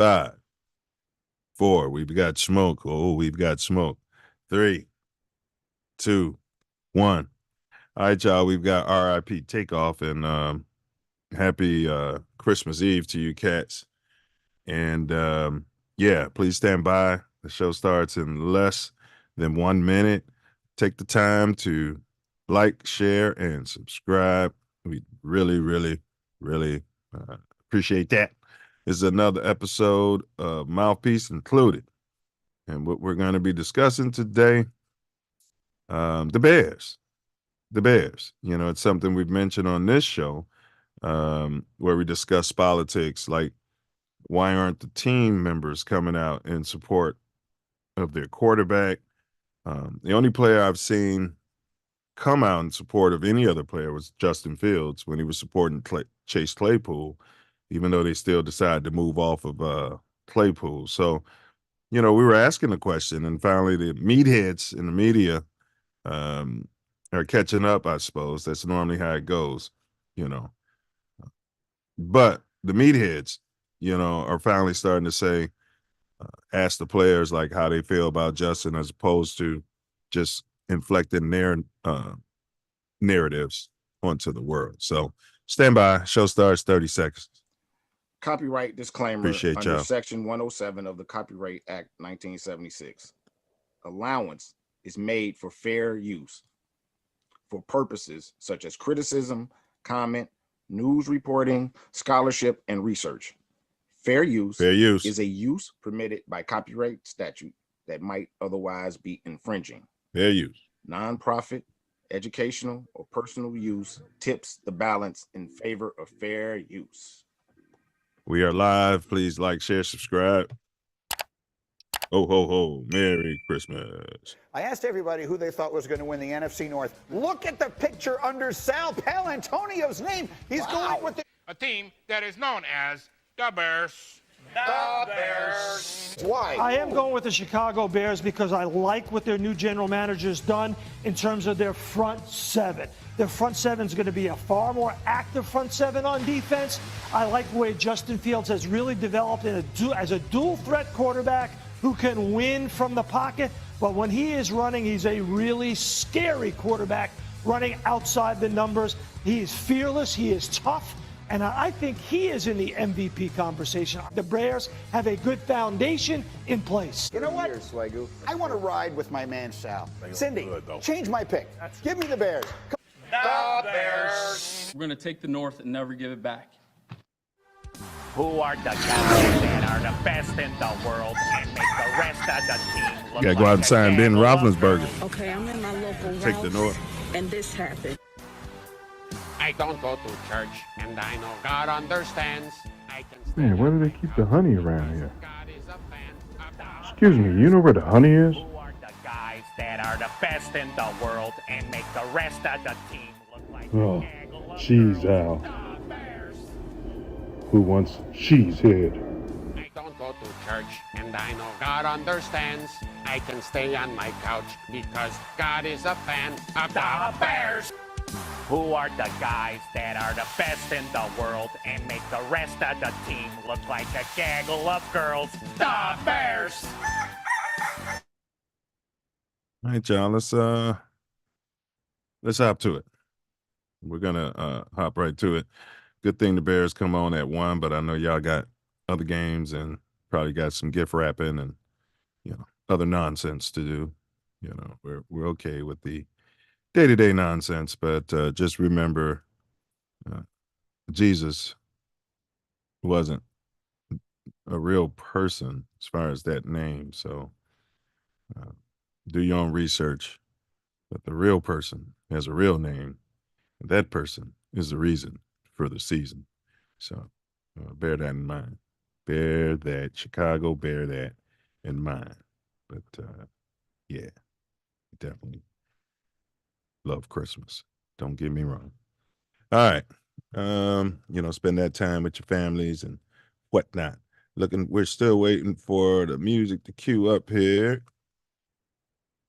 5, 4. We've got smoke. Oh, we've got smoke. 3, 2, 1. All right, y'all. We've got RIP Takeoff, and happy Christmas Eve to you cats. And yeah, please stand by. The show starts in less than 1 minute. Take the time to like, share, and subscribe. We really, really, really appreciate that. This is another episode of Mouthpiece Included. And what we're going to be discussing today, the Bears. The Bears. You know, it's something we've mentioned on this show where we discuss politics, like why aren't the team members coming out in support of their quarterback? The only player I've seen come out in support of any other player was Justin Fields when he was supporting Chase Claypool, even though they still decided to move off of Claypool. So, you know, we were asking the question, and finally the meatheads in the media are catching up, I suppose. That's normally how it goes, you know. But the meatheads, you know, are finally starting to say, ask the players like how they feel about Justin, as opposed to just inflecting their narratives onto the world. So stand by. Show starts 30 seconds. Copyright disclaimer. Appreciate under y'all. Section 107 of the Copyright Act 1976. Allowance is made for fair use for purposes such as criticism, comment, news reporting, scholarship, and research. Fair use is a use permitted by copyright statute that might otherwise be infringing. Fair use. Nonprofit, educational, or personal use tips the balance in favor of fair use. We are live. Please like, share, subscribe. Ho, ho, ho. Merry Christmas. I asked everybody who they thought was going to win the NFC North. Look at the picture under Sal Paolantonio's name. He's going with a team that is known as the Bears. The Bears. Why? I am going with the Chicago Bears because I like what their new general manager's done in terms of their front seven. Their front seven is going to be a far more active front seven on defense. I like the way Justin Fields has really developed as a dual threat quarterback who can win from the pocket. But when he is running, he's a really scary quarterback running outside the numbers. He is fearless. He is tough. And I think he is in the MVP conversation. The Bears have a good foundation in place. You know what? I want to ride with my man Sal. Cindy, change my pick. Give me the Bears. The Bears. We're going to take the North and never give it back. Who are the guys that are the best in the world and make the rest of the team look gotta go out and sign Ben Roethlisberger. Okay, I'm in my local Take the North. And this happened. I don't go to church, and I know God understands. I can Man, why do they keep the honey around here? Excuse me, you know where the honey is? Who are the guys that are the best in the world and make the rest of the team look like Oh, cheese Al. Who wants cheese head? I don't go to church, and I know God understands. I can stay on my couch because God is a fan of the Bears. Who are the guys that are the best in the world and make the rest of the team look like a gaggle of girls? The Bears. All right, y'all. Let's hop to it. We're gonna hop right to it. Good thing the Bears come on at 1, but I know y'all got other games and probably got some gift wrapping and, you know, other nonsense to do. You know, we're okay with the day-to-day nonsense, but just remember, Jesus wasn't a real person as far as that name. So do your own research. But the real person has a real name, and that person is the reason for the season. So bear that in mind. Bear that, Chicago, bear that in mind. But yeah, definitely love Christmas. Don't get me wrong. All right. You know, spend that time with your families and whatnot. We're still waiting for the music to cue up here.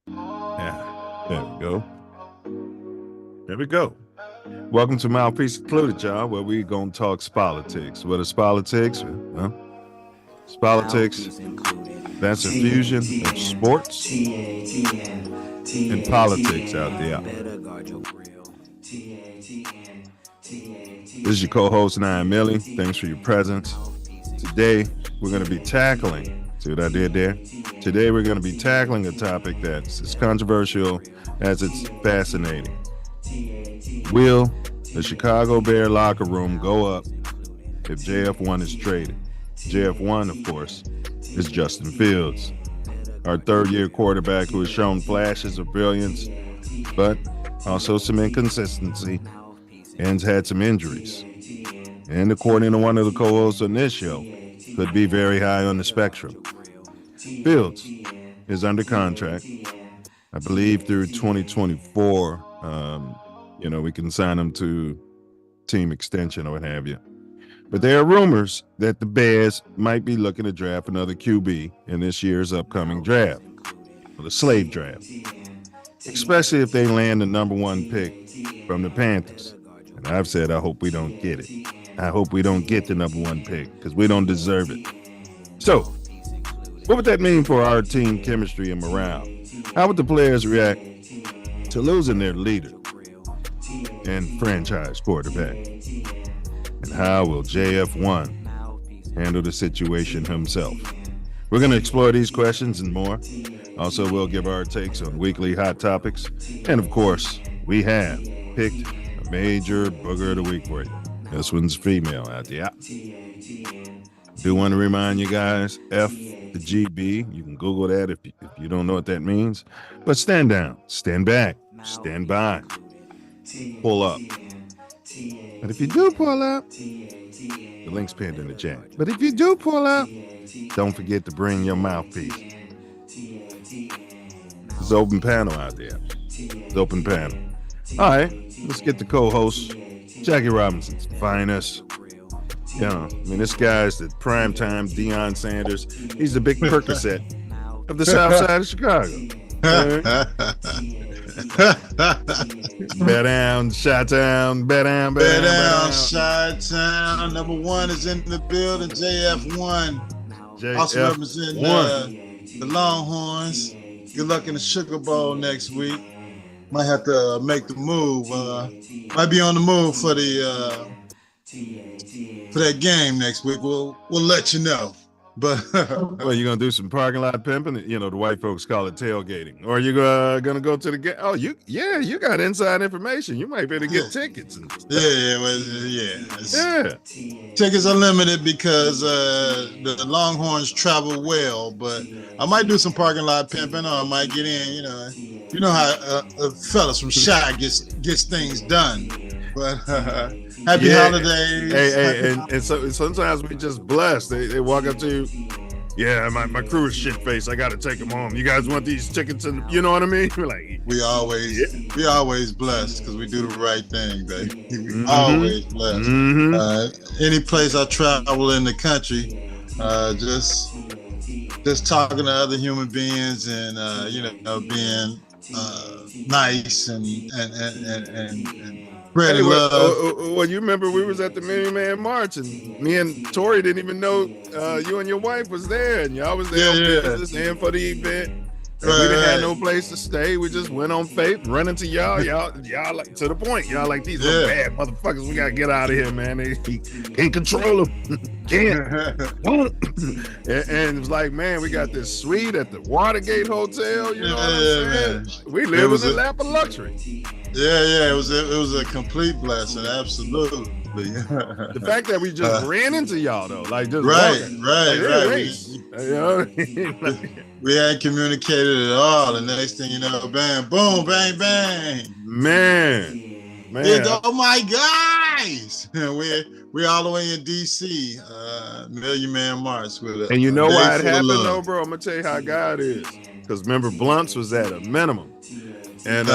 Yeah, there we go. There we go. Welcome to Mouthpiece Included, y'all, where we gonna talk politics. What is politics? Huh? It's politics. That's a fusion of sports and politics out there. This is your co-host, and I am Millie. Thanks for your presence. Today, we're going to be tackling, see what I did there? Today, we're going to be tackling a topic that's as controversial as it's fascinating. Will the Chicago Bear locker room go up if JF1 is traded? JF1, of course, is Justin Fields, our third-year quarterback who has shown flashes of brilliance, but also some inconsistency and has had some injuries. And according to one of the co-hosts on this show, could be very high on the spectrum. Fields is under contract, I believe, through 2024. We can sign him to team extension or what have you. But there are rumors that the Bears might be looking to draft another QB in this year's upcoming draft, or the slave draft, especially if they land the number one pick from the Panthers. And I've said I hope we don't get it. I hope we don't get the number one pick because we don't deserve it. So, what would that mean for our team chemistry and morale? How would the players react to losing their leader and franchise quarterback? And how will JF1 handle the situation himself? We're going to explore these questions and more. Also, we'll give our takes on weekly hot topics. And of course, we have picked a major booger of the week for you. This one's female out there. Do want to remind you guys, F the GB. You can Google that if you don't know what that means. But stand down, stand back, stand by, pull up. But if you do pull up, the link's pinned in the chat. But if you do pull up, don't forget to bring your mouthpiece. It's open panel out there. It's open panel. All right, let's get the co-host, Jackie Robinson's finest. This guy's the primetime Deion Sanders. He's the big Percocet of the South Side of Chicago. Bet down, Chi-Town, bet down, Chi-Town. Number one is in the building, JF1. Also representing the Longhorns. Good luck in the Sugar Bowl next week. Might have to make the move. Might be on the move for that game next week. We'll let you know. But well, you're gonna do some parking lot pimping. The white folks call it tailgating. Or you gonna go to the game? Oh, you got inside information. You might be able to get tickets. And stuff. Yeah. Tickets are limited because the Longhorns travel well. But I might do some parking lot pimping, or I might get in. You know how fellas from Chi gets things done. But happy holidays. Hey, and so sometimes we just blessed. They walk up to you. Yeah, my crew is shit faced. I got to take them home. You guys want these tickets? And you know what I mean? We're like, we always blessed because we do the right thing, baby. We always blessed. Mm-hmm. Any place I travel in the country, just talking to other human beings and being nice and spreading love. Well, you remember we was at the Mini Man March, and me and Tori didn't even know you and your wife was there, and y'all was there on business and for the event. We didn't have no place to stay. We just went on faith, run into y'all. Y'all like to the point. Y'all like these little bad motherfuckers. We gotta get out of here, man. They can't control them. Can't. And it was like, man, we got this suite at the Watergate Hotel. You know what I'm saying? We live in the lap of luxury. It was a complete blessing, absolutely. The fact that we just ran into y'all though, like just right. We hadn't communicated at all. The next thing you know, bang, boom, bang, bang. Man. Oh my guys! We're all the way in DC, Million Man March with and you know why it happened though, bro? I'm gonna tell you how God is. Because remember, blunts was at a minimum, and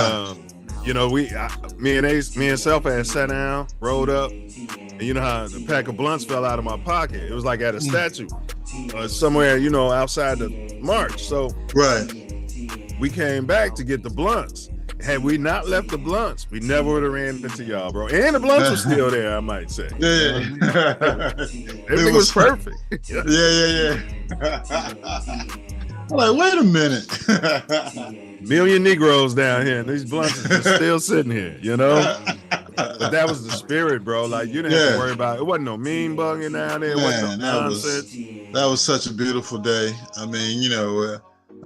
me and Self had sat down, rolled up, and you know how the pack of blunts fell out of my pocket. It was like at a statue, somewhere outside the march. So we came back to get the blunts. had we not left the blunts, we never would have ran into y'all, bro. And the blunts were still there, I might say. Everything was perfect. Yeah. I'm like, wait a minute. Million Negroes down here, and these blunts are just still sitting here, you know? But that was the spirit, bro. Like, you didn't have to worry about it. It wasn't no mean bugging down there. It wasn't no nonsense. That was such a beautiful day. I mean, you know,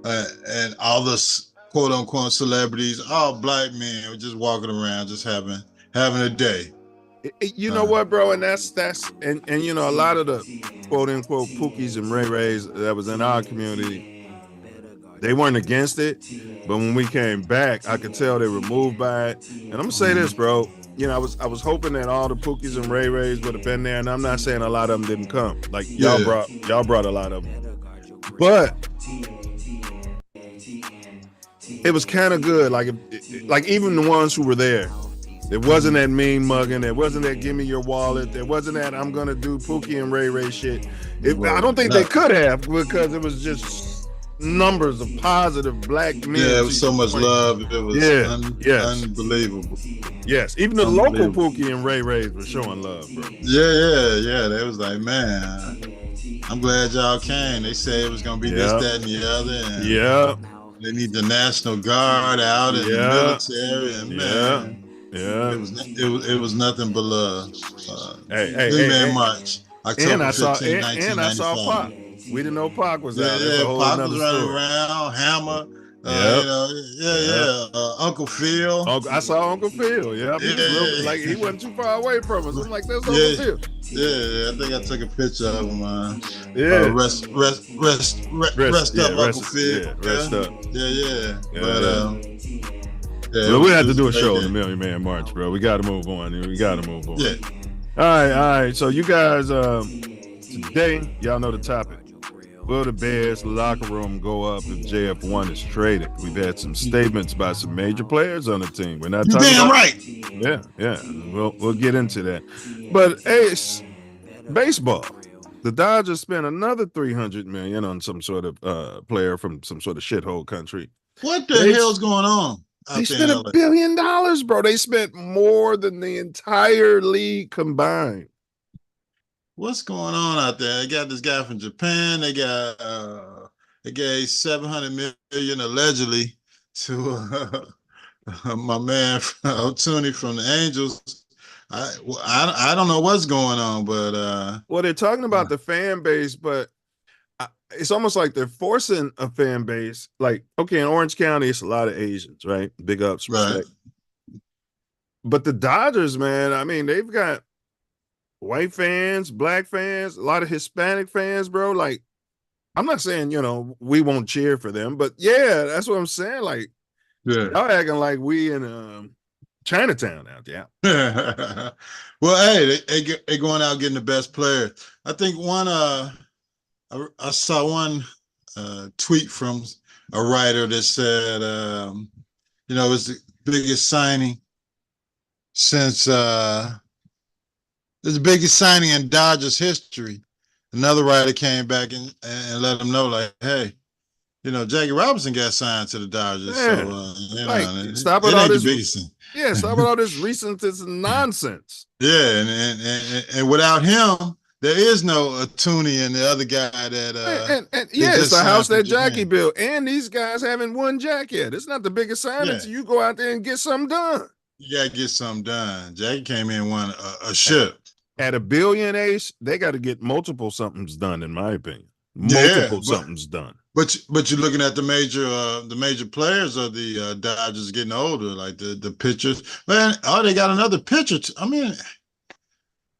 and all the quote unquote celebrities, all black men were just walking around, just having a day. You know what, bro? And that's and you know, a lot of the quote unquote Pookies and Ray Rays that was in our community, they weren't against it, but when we came back, I could tell they were moved by it. And I'm gonna say this, bro. You know, I was hoping that all the Pookies and Ray Rays would have been there, and I'm not saying a lot of them didn't come. Like y'all brought a lot of them, but it was kind of good. Like even the ones who were there, it wasn't that mean mugging. It wasn't that give me your wallet. It wasn't that I'm gonna do Pookie and Ray Ray shit. I don't think they could have, because it was just numbers of positive black men. Yeah, it was so much love. It was unbelievable. Yes, even the local Pookie and Ray Rays were showing love, bro. Yeah. They was like, man, I'm glad y'all came. They said it was gonna be this, that, and the other. And they need the National Guard out and the military, and man, it was nothing but love. Man March, October 15, 1995. And I saw Pac. We didn't know Pac was out. Pac was running around, Hammer. Uncle Phil. I saw Uncle Phil. Like he wasn't too far away from us. I'm like, that's Uncle Phil. Yeah, I think I took a picture of him. Rest up, Uncle Phil. Yeah, rest up. Yeah. But we had to do a show on the Million Man March, bro. We got to move on. Yeah. All right. So you guys, today, y'all know the topic. Will the Bears locker room go up if JF1 is traded? We've had some statements by some major players on the team. We're not talking damn right. Yeah. We'll get into that. But Ace, baseball. The Dodgers spent another $300 million on some sort of player from some sort of shithole country. What the hell's going on? They spent $1 billion, bro. They spent more than the entire league combined. What's going on out there? They got this guy from Japan. They got they gave $700 million allegedly to my man Tony from the Angels. I don't know what's going on, but well, they're talking about the fan base, but it's almost like they're forcing a fan base. Like, okay, in Orange County, it's a lot of Asians, right? Big ups, respect. Right. But the Dodgers, man, I mean, they've got white fans, black fans, a lot of Hispanic fans, bro. Like, I'm not saying, you know, we won't cheer for them, but yeah, that's what I'm saying. Like, y'all acting like we in Chinatown out there. Well, hey, they going out getting the best player. I think one, I saw one tweet from a writer that said, you know, it was the biggest signing since it's the biggest signing in Dodgers history. Another writer came back and let them know, like, hey, you know, Jackie Robinson got signed to the Dodgers. Yeah. So, you like, know, stop with all this. Yeah, stop with all this recent nonsense. Yeah, and without him, there is no Tooney and the other guy that. It's the house that Jackie built, and these guys haven't won Jack yet. It's not the biggest signing until you go out there and get something done. You gotta get something done. Jackie came in and won a ship. At $1 billion, Ace, they got to get multiple somethings done, in my opinion. Multiple somethings done. But you're looking at the major players of the Dodgers getting older, like the pitchers. Man, they got another pitcher. I mean,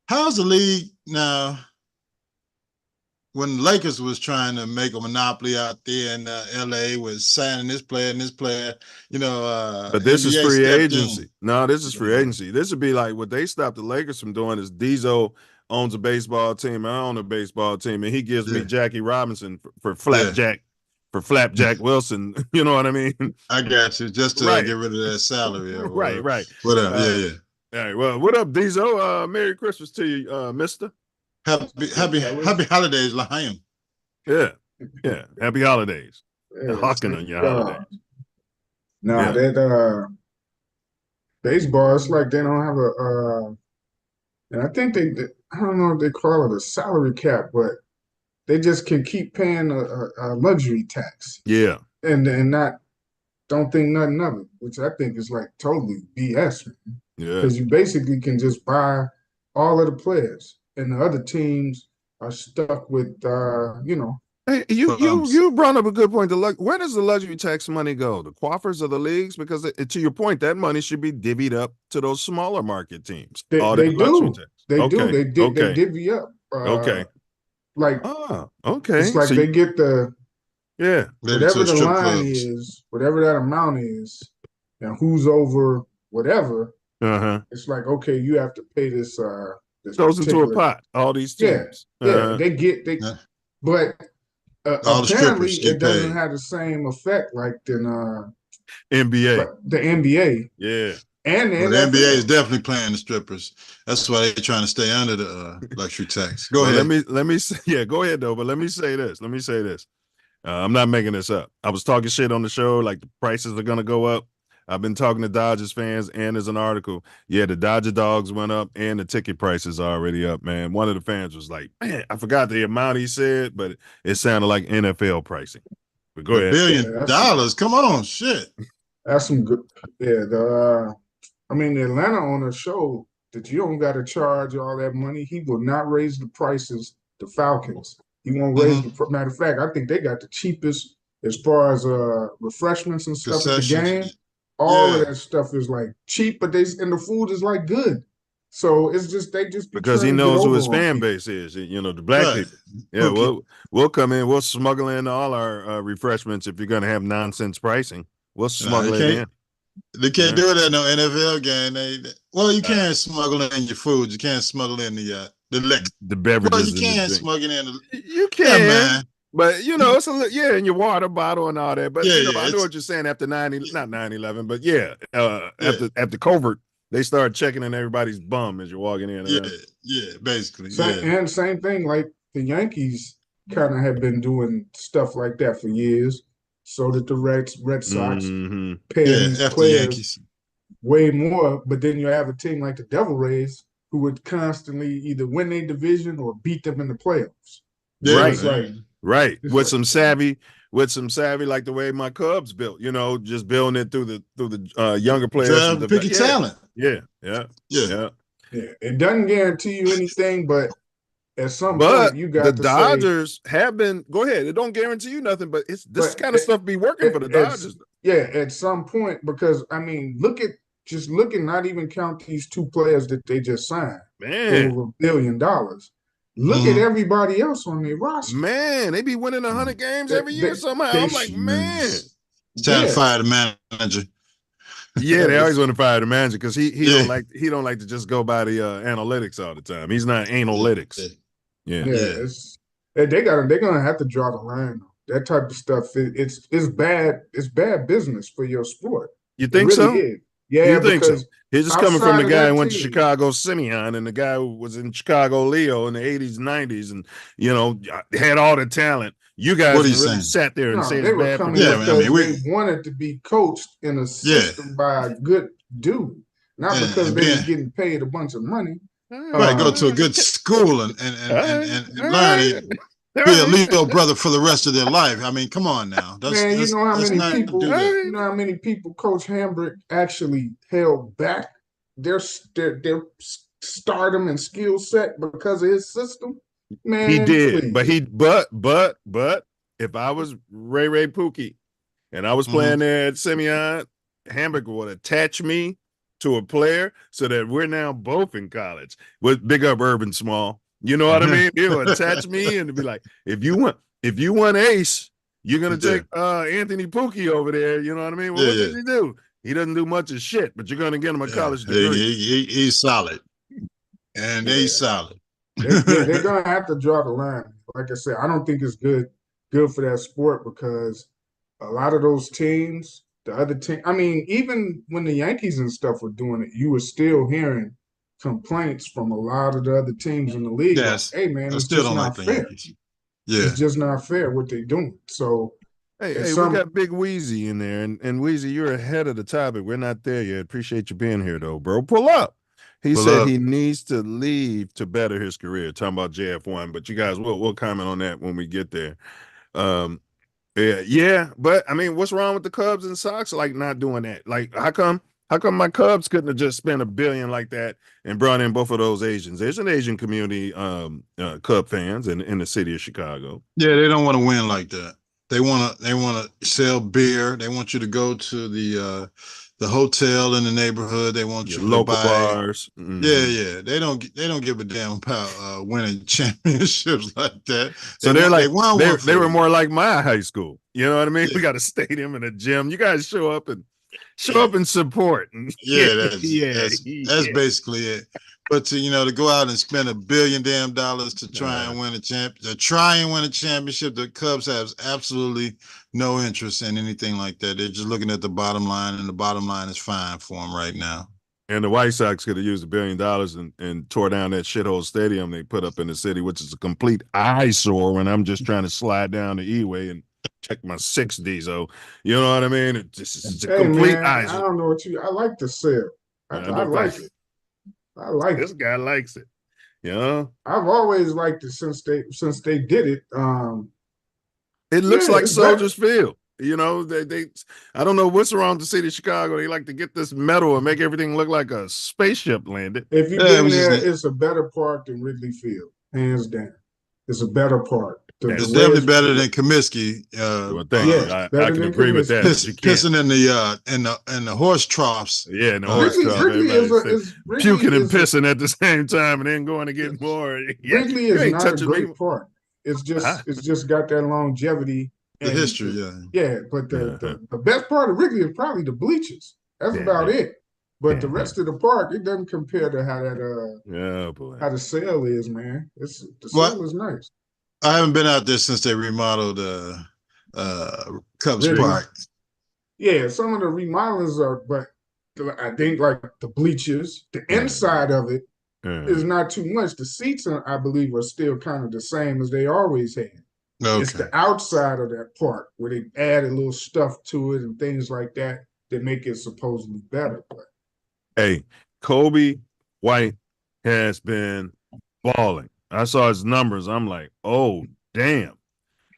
how's the league now? When Lakers was trying to make a monopoly out there in LA, was signing this player and this player, you know. But this is free agency. No, this is free agency. This would be like what they stopped the Lakers from doing is Diesel owns a baseball team, I own a baseball team, and he gives me Jackie Robinson for Flapjack Wilson. You know what I mean? I got you. Just to get rid of that salary. Right. Whatever. All right. Well, what up, Diesel? Merry Christmas to you, mister. Happy holidays, Lahayim. Yeah. Happy holidays. Hawking on your holidays. No, that baseball, it's like they don't have and I think I don't know if they call it a salary cap, but they just can keep paying a luxury tax. Yeah. And not don't think nothing of it, which I think is like totally BS, man. Yeah. Because you basically can just buy all of the players, and the other teams are stuck with, Hey, you brought up a good point. Where does the luxury tax money go? The coffers of the leagues? Because to your point, that money should be divvied up to those smaller market teams. They do. They do. They divvy up. Okay. Like, okay. It's like so they get the whatever the line clubs. is, whatever that amount is, and who's over whatever. It's like, okay, you have to pay this. This goes into a pot. All these teams. But all apparently the it doesn't paid. have the same effect like in NBA. The NBA. Yeah. And the NBA is definitely playing the strippers. That's why they're trying to stay under the luxury tax. Go ahead. Let me say, yeah, go ahead though. But let me say this. I'm not making this up. I was talking shit on the show, like the prices are gonna go up. I've been talking to Dodgers fans, and there's an article. Yeah, the Dodger dogs went up, and the ticket prices are already up, man. One of the fans was like, man, I forgot the amount he said, but it sounded like NFL pricing. But go ahead. $1 billion. Come on, shit. That's some good. Yeah, the Atlanta owner showed that you don't got to charge all that money. He will not raise the prices. The Falcons. He won't raise the. Matter of fact, I think they got the cheapest as far as refreshments and stuff at the game. All of that stuff is like cheap, but and the food is like good. So it's just because he knows who his fan base is. You know, the black people. Yeah, we'll come in. We'll smuggle in all our refreshments if you're going to have nonsense pricing. We'll smuggle it in. They can't do that in no NFL game. You can't smuggle in your food. You can't smuggle in the beverages. Well, you can smuggle in. You can, man. But you know, it's in your water bottle and all that. But I know what you're saying after not 9/11, but after covert, they started checking in everybody's bum as you're walking in. Basically. And same thing, like the Yankees kind of have been doing stuff like that for years. So did the Red Sox pay these players way more. But then you have a team like the Devil Rays who would constantly either win their division or beat them in the playoffs. Right. With some savvy, like the way my Cubs built, you know, just building it through the younger players. Picky talent. Yeah. It doesn't guarantee you anything, but at some point you got the Dodgers have been. Go ahead. It don't guarantee you nothing, but this kind of stuff be working for the Dodgers. At some point, because look at not even count these two players that they just signed. Man, over $1 billion. Look at everybody else on their roster. Man, they be winning 100 games every year somehow. I'm like, man. It's time to fire the manager. Yeah, they always want to fire the manager because he don't like to just go by the analytics all the time. He's not analytics. They're gonna have to draw the line. That type of stuff, it's bad. It's bad business for your sport. You think so? Yeah, you think so? He's just coming from the guy who went to team. Chicago Simeon and the guy who was in Chicago Leo in the 80s, 90s, and had all the talent. You guys really sat there and said it's bad for they wanted to be coached in a system by a good dude, not because they were getting paid a bunch of money. Right, go to a good school and learn. Be a Leo brother for the rest of their life. I mean, come on now. You know how many people Coach Hambrick actually held back their stardom and skill set because of his system? Man, he did, please. but if I was Ray Pookie and I was playing there at Simeon, Hambrick would attach me to a player so that we're now both in college. With big up Urban Small. You know what I mean? He'll attach me and be like, if you want Ace, you're gonna take Anthony Pookie over there. You know what I mean? Well, what does he do? He doesn't do much of shit, but you're gonna get him a college degree. He's solid, and he's solid. They're gonna have to draw the line. Like I said, I don't think it's good for that sport because a lot of those teams, the other team. I mean, even when the Yankees and stuff were doing it, you were still hearing complaints from a lot of the other teams in the league. Yes. Like, hey man, it's still just don't not like the fair. Yankees. Yeah, it's just not fair what they're doing. So Hey, we got Big Wheezy in there, and Wheezy, you're ahead of the topic. We're not there yet. Appreciate you being here, though, bro. Pull up. He said he needs to leave to better his career. Talking about JF1, but you guys, we'll comment on that when we get there. Yeah, but I mean, what's wrong with the Cubs and Sox like not doing that? Like, how come my Cubs couldn't have just spent $1 billion like that and brought in both of those Asians? There's an Asian community, Cub fans in the city of Chicago. Yeah, they don't want to win like that. They want to sell beer. They want you to go to the hotel in the neighborhood. They want you to local buy bars. Mm-hmm. Yeah. They don't give a damn about winning championships like that. So they were more like my high school. You know what I mean? Yeah. We got a stadium and a gym. You guys show up and support. That's basically it. But to go out and spend $1 billion to try and win a championship, the Cubs have absolutely no interest in anything like that. They're just looking at the bottom line, and the bottom line is fine for them right now. And the White Sox could have used $1 billion and tore down that shithole stadium they put up in the city, which is a complete eyesore when I'm just trying to slide down the E-way and check my 6D. So, you know what I mean? It's a complete eyesore. I don't know I like the sale. I like it. I like this guy likes it. You know, I've always liked it since they did it. It looks like Soldiers Field. You know, they I don't know what's wrong with the city of Chicago. They like to get this metal and make everything look like a spaceship landed. If you've been there, it's a better park than Wrigley Field, hands down. It's a better park. It's definitely better than Comiskey. I can agree with that. Pissing in the horse troughs. Yeah, in the horse troughs. Puking and pissing at the same time, and then going to get more. Wrigley is not a great park. It's just got that longevity. The history, but the best part of Wrigley is probably the bleachers. That's about it. But the rest of the park, it doesn't compare to how that how the sale is, man. The sale is nice. I haven't been out there since they remodeled Cubs Park. Yeah, some of the remodelings but I think like the bleachers, the inside of it is not too much. The seats, I believe, are still kind of the same as they always had. Okay. It's the outside of that park where they added little stuff to it and things like that make it supposedly better. But hey, Kobe White has been balling. I saw his numbers. I'm like, oh, damn.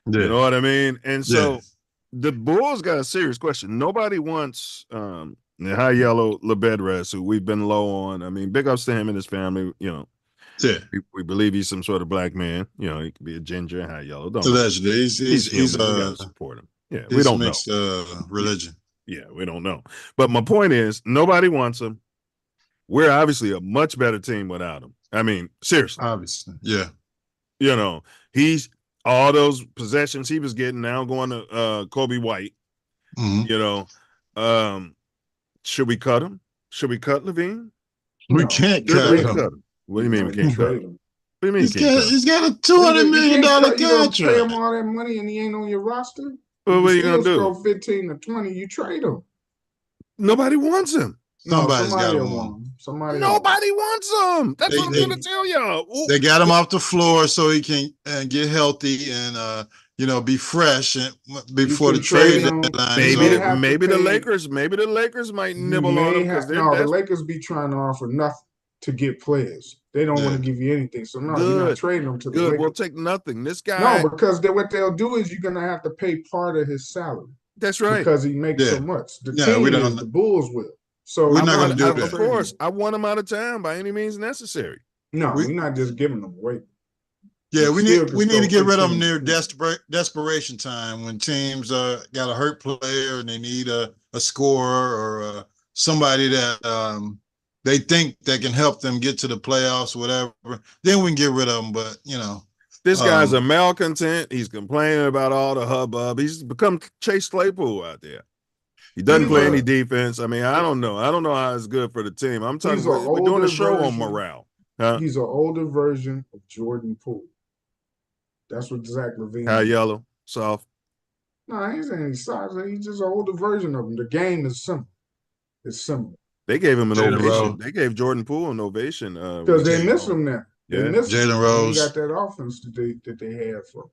Yeah. You know what I mean? And so the Bulls got a serious question. Nobody wants High Yellow Lebedres, who we've been low on. I mean, big ups to him and his family. You know, we believe he's some sort of black man. You know, he could be a ginger and High Yellow. Allegedly, he's gotta support him. Yeah, we don't mixed, know. Religion. Yeah, we don't know. But my point is, nobody wants him. We're obviously a much better team without him. I mean, seriously. Obviously, yeah. You know, he's all those possessions he was getting now going to Kobe White. Mm-hmm. You know, should we cut him? Should we cut Levine? We can't cut him. What do you mean we can't cut him? What do you mean he's got a $200 million contract? You pay him all that money and he ain't on your roster? Well, what are you gonna do? Throw 15 to 20, you trade him. Nobody wants him. Somebody got him. Nobody wants him. That's what I'm going to tell y'all. Ooh. They got him off the floor so he can get healthy and be fresh before the trade deadline. Maybe the Lakers might nibble on him because the Lakers be trying to offer nothing to get players. They don't want to give you anything. So no, you're not trading them to the Lakers. We'll take nothing. This guy. No, because what they'll do is you're going to have to pay part of his salary. That's right. Because he makes so much. The Bulls will. So we're not going to do that. Of course, I want him out of town by any means necessary. No, we're not just giving them away. Yeah, we need to get rid of them near desperation time when teams got a hurt player and they need a scorer or somebody that they think that can help them get to the playoffs, whatever. Then we can get rid of them. But this guy's a malcontent. He's complaining about all the hubbub. He's become Chase Claypool out there. He doesn't play any defense. I mean, I don't know. I don't know how it's good for the team. I'm talking about we're doing a show on morale. Huh? He's an older version of Jordan Poole. That's what Zach LaVine. High yellow, soft. No, he ain't any soft. He's just an older version of him. The game is simple. It's simple. They gave him an ovation. They gave Jordan Poole an ovation. Because they miss him now. Yeah. Jalen Rose. He got that offense that they had for him.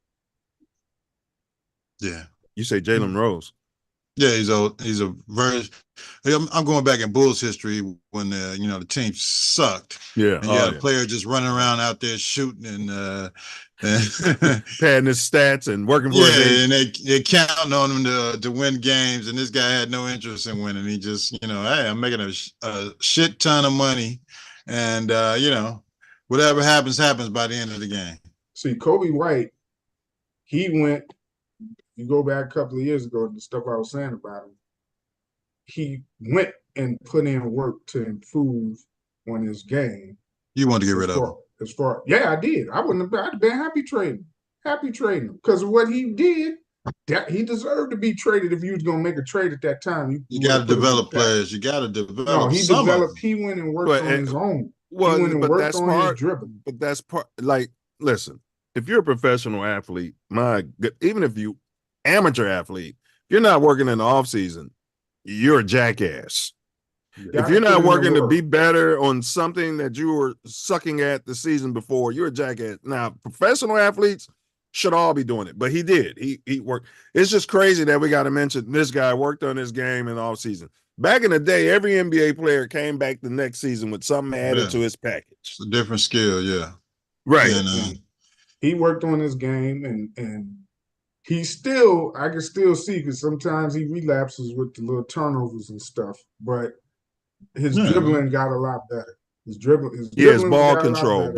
Yeah. You say Jalen Rose? Yeah, he's a very. I'm going back in Bulls history when the team sucked. Yeah, and you had a player just running around out there shooting and padding his stats and working for his and they counting on him to win games, and this guy had no interest in winning. He just hey, I'm making a shit ton of money, and whatever happens by the end of the game. See, Kobe White, he went. You go back a couple of years ago, the stuff I was saying about him, he went and put in work to improve on his game. You want to get rid of him? Yeah, I did. I'd been happy trading him because of what he did. That he deserved to be traded if you was gonna make a trade at that time. You got to develop players. You got to develop. No, he developed. He went and worked on his own. Well, he went and but worked that's on part. his dribbling. But that's part. Like, listen, if you're a professional athlete, even if you amateur athlete, you're not working in the off season, you're a jackass. If you're not working to be better on something that you were sucking at the season before, you're a jackass. Now, professional athletes should all be doing it, but he did. He worked. It's just crazy that we got to mention this guy worked on his game in the off season. Back in the day, every NBA player came back the next season with something added to his package. It's a different skill, yeah. Right. And, he worked on his game and I can still see because sometimes he relapses with the little turnovers and stuff, but his dribbling got a lot better. His ball control, and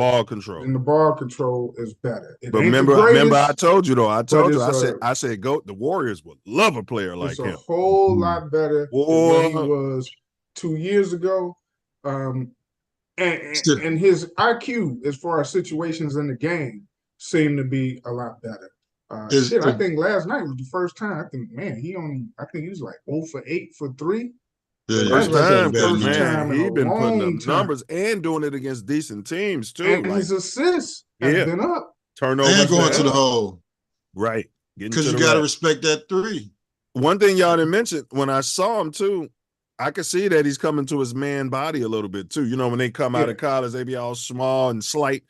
the ball control is better. But remember, I told you though. I said, go. The Warriors would love a player like him. It's a whole lot better than what he was 2 years ago. And his IQ, as far as situations in the game, seemed to be a lot better. I think last night was the first time. I think he was like 0 for 8 for 3. Yeah, first time he's been putting up numbers and doing it against decent teams too. And his assists have been up. Turnovers and going to the hole. Right. Because you got to respect that 3. One thing y'all didn't mention, when I saw him too, I could see that he's coming to his man body a little bit too. You know, when they come out of college, they be all small and slight.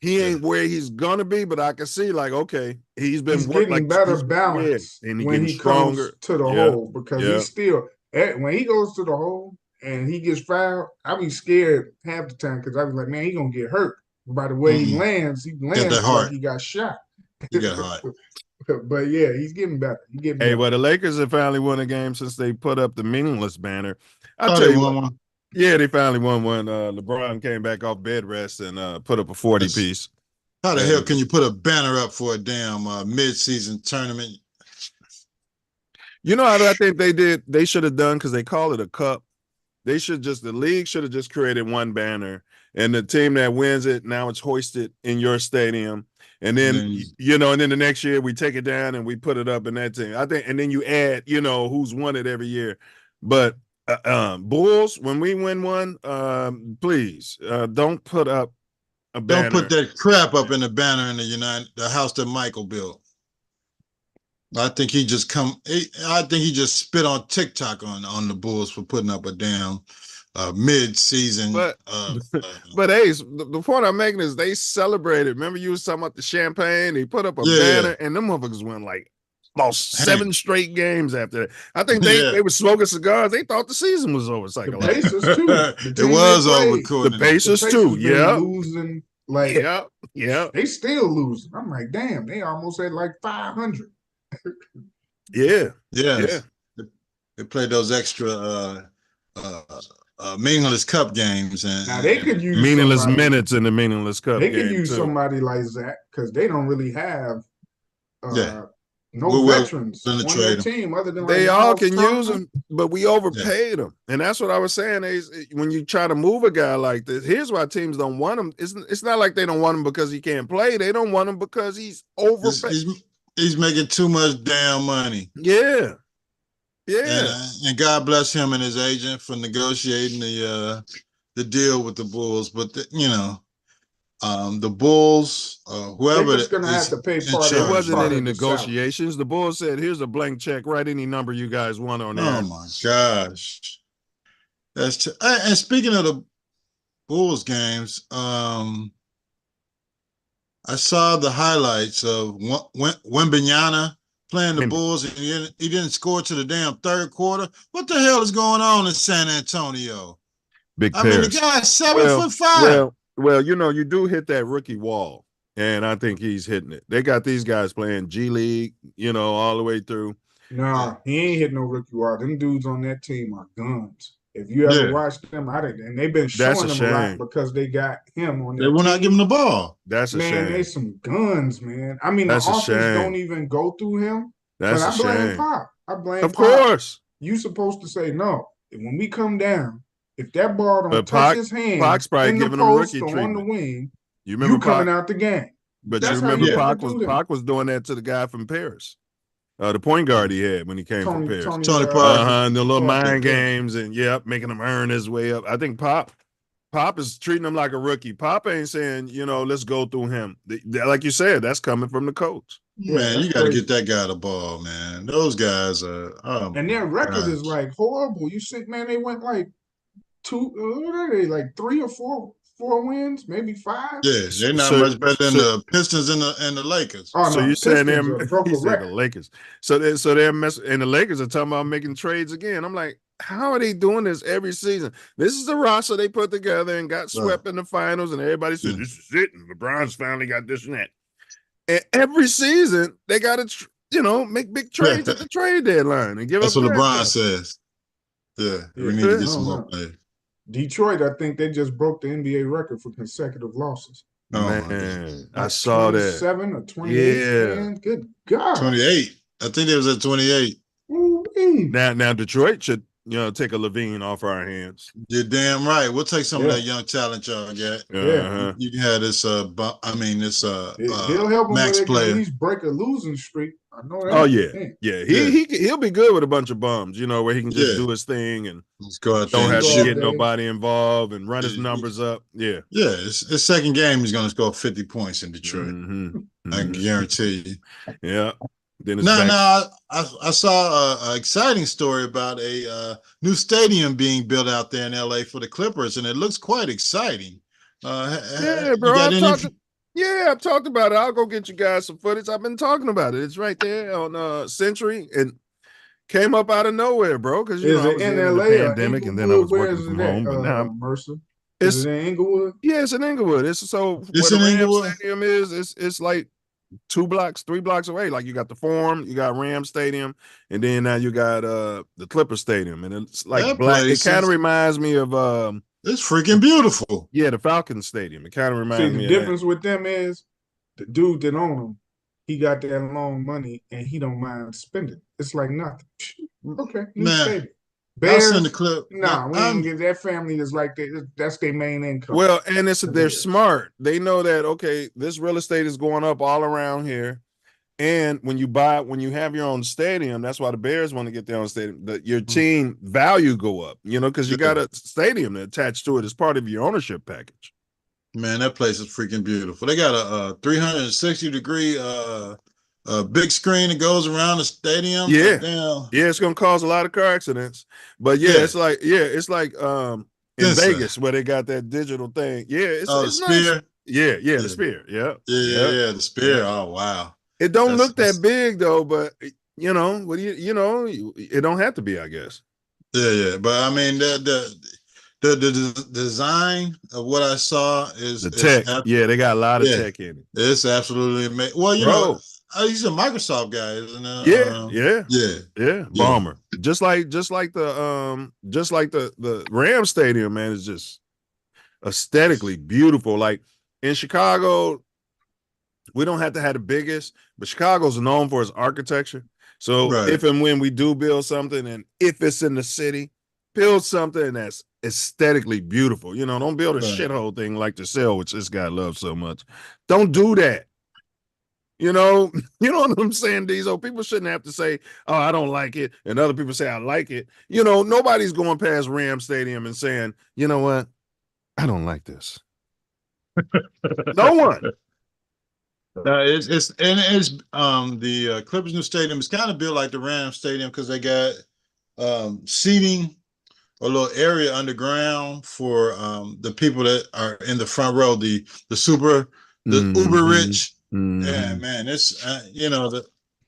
He ain't where he's gonna be, but I can see like, okay, he's getting better balance and when he comes to the hole because he's still when he goes to the hole and he gets fouled, I be scared half the time because I was like, man, he gonna get hurt. By the way he lands like he got shot. He got hot. But yeah, he's getting better. Well, the Lakers have finally won a game since they put up the meaningless banner. I'll tell you what. Yeah, they finally won one. LeBron came back off bed rest and put up a 40 piece. How the hell can you put a banner up for a damn mid-season tournament? You know what I think they should have done, because they call it a cup. The league should have just created one banner, and the team that wins it, now it's hoisted in your stadium. And then, and then the next year we take it down and we put it up in that team. I think, and then you add, who's won it every year. But Bulls, when we win one, please don't put up a banner. Don't put that crap up in the banner in the house that Michael built. I think he just spit on TikTok on the Bulls for putting up a damn mid-season. But Ace, the point I'm making is they celebrated. Remember you was talking about the champagne? They put up a banner, and them motherfuckers went lost 7 straight games after that. I think they were smoking cigars. They thought the season was over. The Pacers too. It was over. The Pacers too. Yeah. Losing They still losing. I'm like, damn, they almost at like 500. Yeah. They played those extra meaningless cup games, and now they could use meaningless minutes in the meaningless cup. They could use somebody like Zach because they don't really have no veterans on their team other than they all can use them, but we overpaid them, and that's what I was saying. When you try to move a guy like this, here's why teams don't want him. It's not like they don't want him because he can't play. They don't want him because he's overpaid. He's making too much damn money. Yeah. And God bless him and his agent for negotiating the deal with the Bulls. But the Bulls, whoever is going to have to pay part of it. There wasn't any negotiations. The Bulls said, "Here's a blank check. Write any number you guys want on there." Oh my gosh, and speaking of the Bulls games, I saw the highlights of Wembanyama playing the Bulls, and he didn't score to the damn third quarter. What the hell is going on in San Antonio? Big I mean, the Paris. guy's 7'5". Well, you know, you do hit that rookie wall, and I think he's hitting it. They got these guys playing G League, you know, all the way through. Nah, he ain't hitting no rookie wall. Them dudes on that team are guns. If you ever watched them, and they've been showing them a lot because they got him on their They will not give him the ball. That's a man, shame. they some guns, man. I mean, That's the a offense shame. don't even go through him. That's but a I blame shame. Pop. I blame Of Pop. course. You supposed to say no. When we come down, if that ball don't But touch his hand Pac's probably in the giving him post rookie or on the treatment. wing, You remember coming Pac? out the game. But That's you how remember you Pac do them. was doing that to the guy from Paris. The point guard he had when he came from Paris. Tony Parker. And the little mind games and making him earn his way up. I think Pop is treating him like a rookie. Pop ain't saying, you know, let's go through him. Like you said, that's coming from the coach. Man, you got to get that guy the ball, man. Those guys are, and their record is like horrible. You see, man, they went like like 3 or 4 wins, maybe 5. Yeah, they're not much better than the Pistons and the Lakers. Oh, so no, you saying they're he said the Lakers. So they're messing, and the Lakers are talking about making trades again. I'm like, how are they doing this every season? This is the roster they put together and got swept in the finals, and everybody said this is it. And LeBron's finally got this and that. And every season they got to, make big trades at the trade deadline and give That's up. That's what LeBron says. Yeah, we need to get some more players. Detroit, I think they just broke the NBA record for consecutive losses. Oh, man, I saw that. 27 or 28, man. Good God. 28. I think it was at 28. Now Detroit should, take a Levine off our hands. You're damn right. We'll take some of that young talent y'all got. Yeah. You can have this he'll help him max with player. At least break a losing streak. I know that. Oh yeah. He'll be good with a bunch of bums, where he can just do his thing and don't have to get nobody involved and run his numbers up. Yeah. Yeah, his second game he's going to score 50 points in Detroit. I can guarantee you. Yeah. Then I saw an exciting story about a new stadium being built out there in LA for the Clippers, and it looks quite exciting. Yeah, bro. I've talked about it. I'll go get you guys some footage. I've been talking about it. It's right there on Century and came up out of nowhere, bro. Because I was in LA, the pandemic, and then I was working from home. But now Mercer. Is it in Inglewood? Yeah, it's in Inglewood. It's where the Rams Stadium is. It's like 3 blocks away. Like you got the Forum, you got Ram Stadium, and then now you got the Clipper Stadium, and it's like black. It kind of reminds me of it's freaking beautiful. Yeah, the Falcons Stadium. It kind of reminds me. The difference with them is the dude that own them, he got that long money and he don't mind spending. It's like nothing. Okay, man. Bears in the clip. Nah, we don't get that family is like that. That's their main income. Well, and they're smart. They know that this real estate is going up all around here. And when you have your own stadium, that's why the Bears want to get their own stadium. Your team value go up, because you got a stadium attached to it as part of your ownership package. Man, that place is freaking beautiful. They got a 360-degree big screen that goes around the stadium. Yeah, it's gonna cause a lot of car accidents. But it's like in Vegas where they got that digital thing. Yeah, it's the Sphere. Nice. Yeah, the Sphere. Yeah, the Sphere. Yeah. Oh wow. It don't look that big though, but it don't have to be, I guess. Yeah. But I mean the design of what I saw is the tech. They got a lot of tech in it. It's absolutely amazing. Well, you know, he's a Microsoft guy, isn't he? Yeah. Bomber. Just like the Ram Stadium, man, is just aesthetically beautiful. Like in Chicago, we don't have to have the biggest, but Chicago's known for its architecture. So if and when we do build something, and if it's in the city, build something that's aesthetically beautiful. Don't build a shithole thing like the cell, which this guy loves so much. Don't do that. You know what I'm saying, Diesel? People shouldn't have to say, oh, I don't like it, and other people say I like it. Nobody's going past Ram Stadium and saying, you know what, I don't like this. No one. It's the Clippers new stadium is kind of built like the Rams Stadium because they got seating, a little area underground for the people that are in the front row, the uber rich. Yeah, man, it's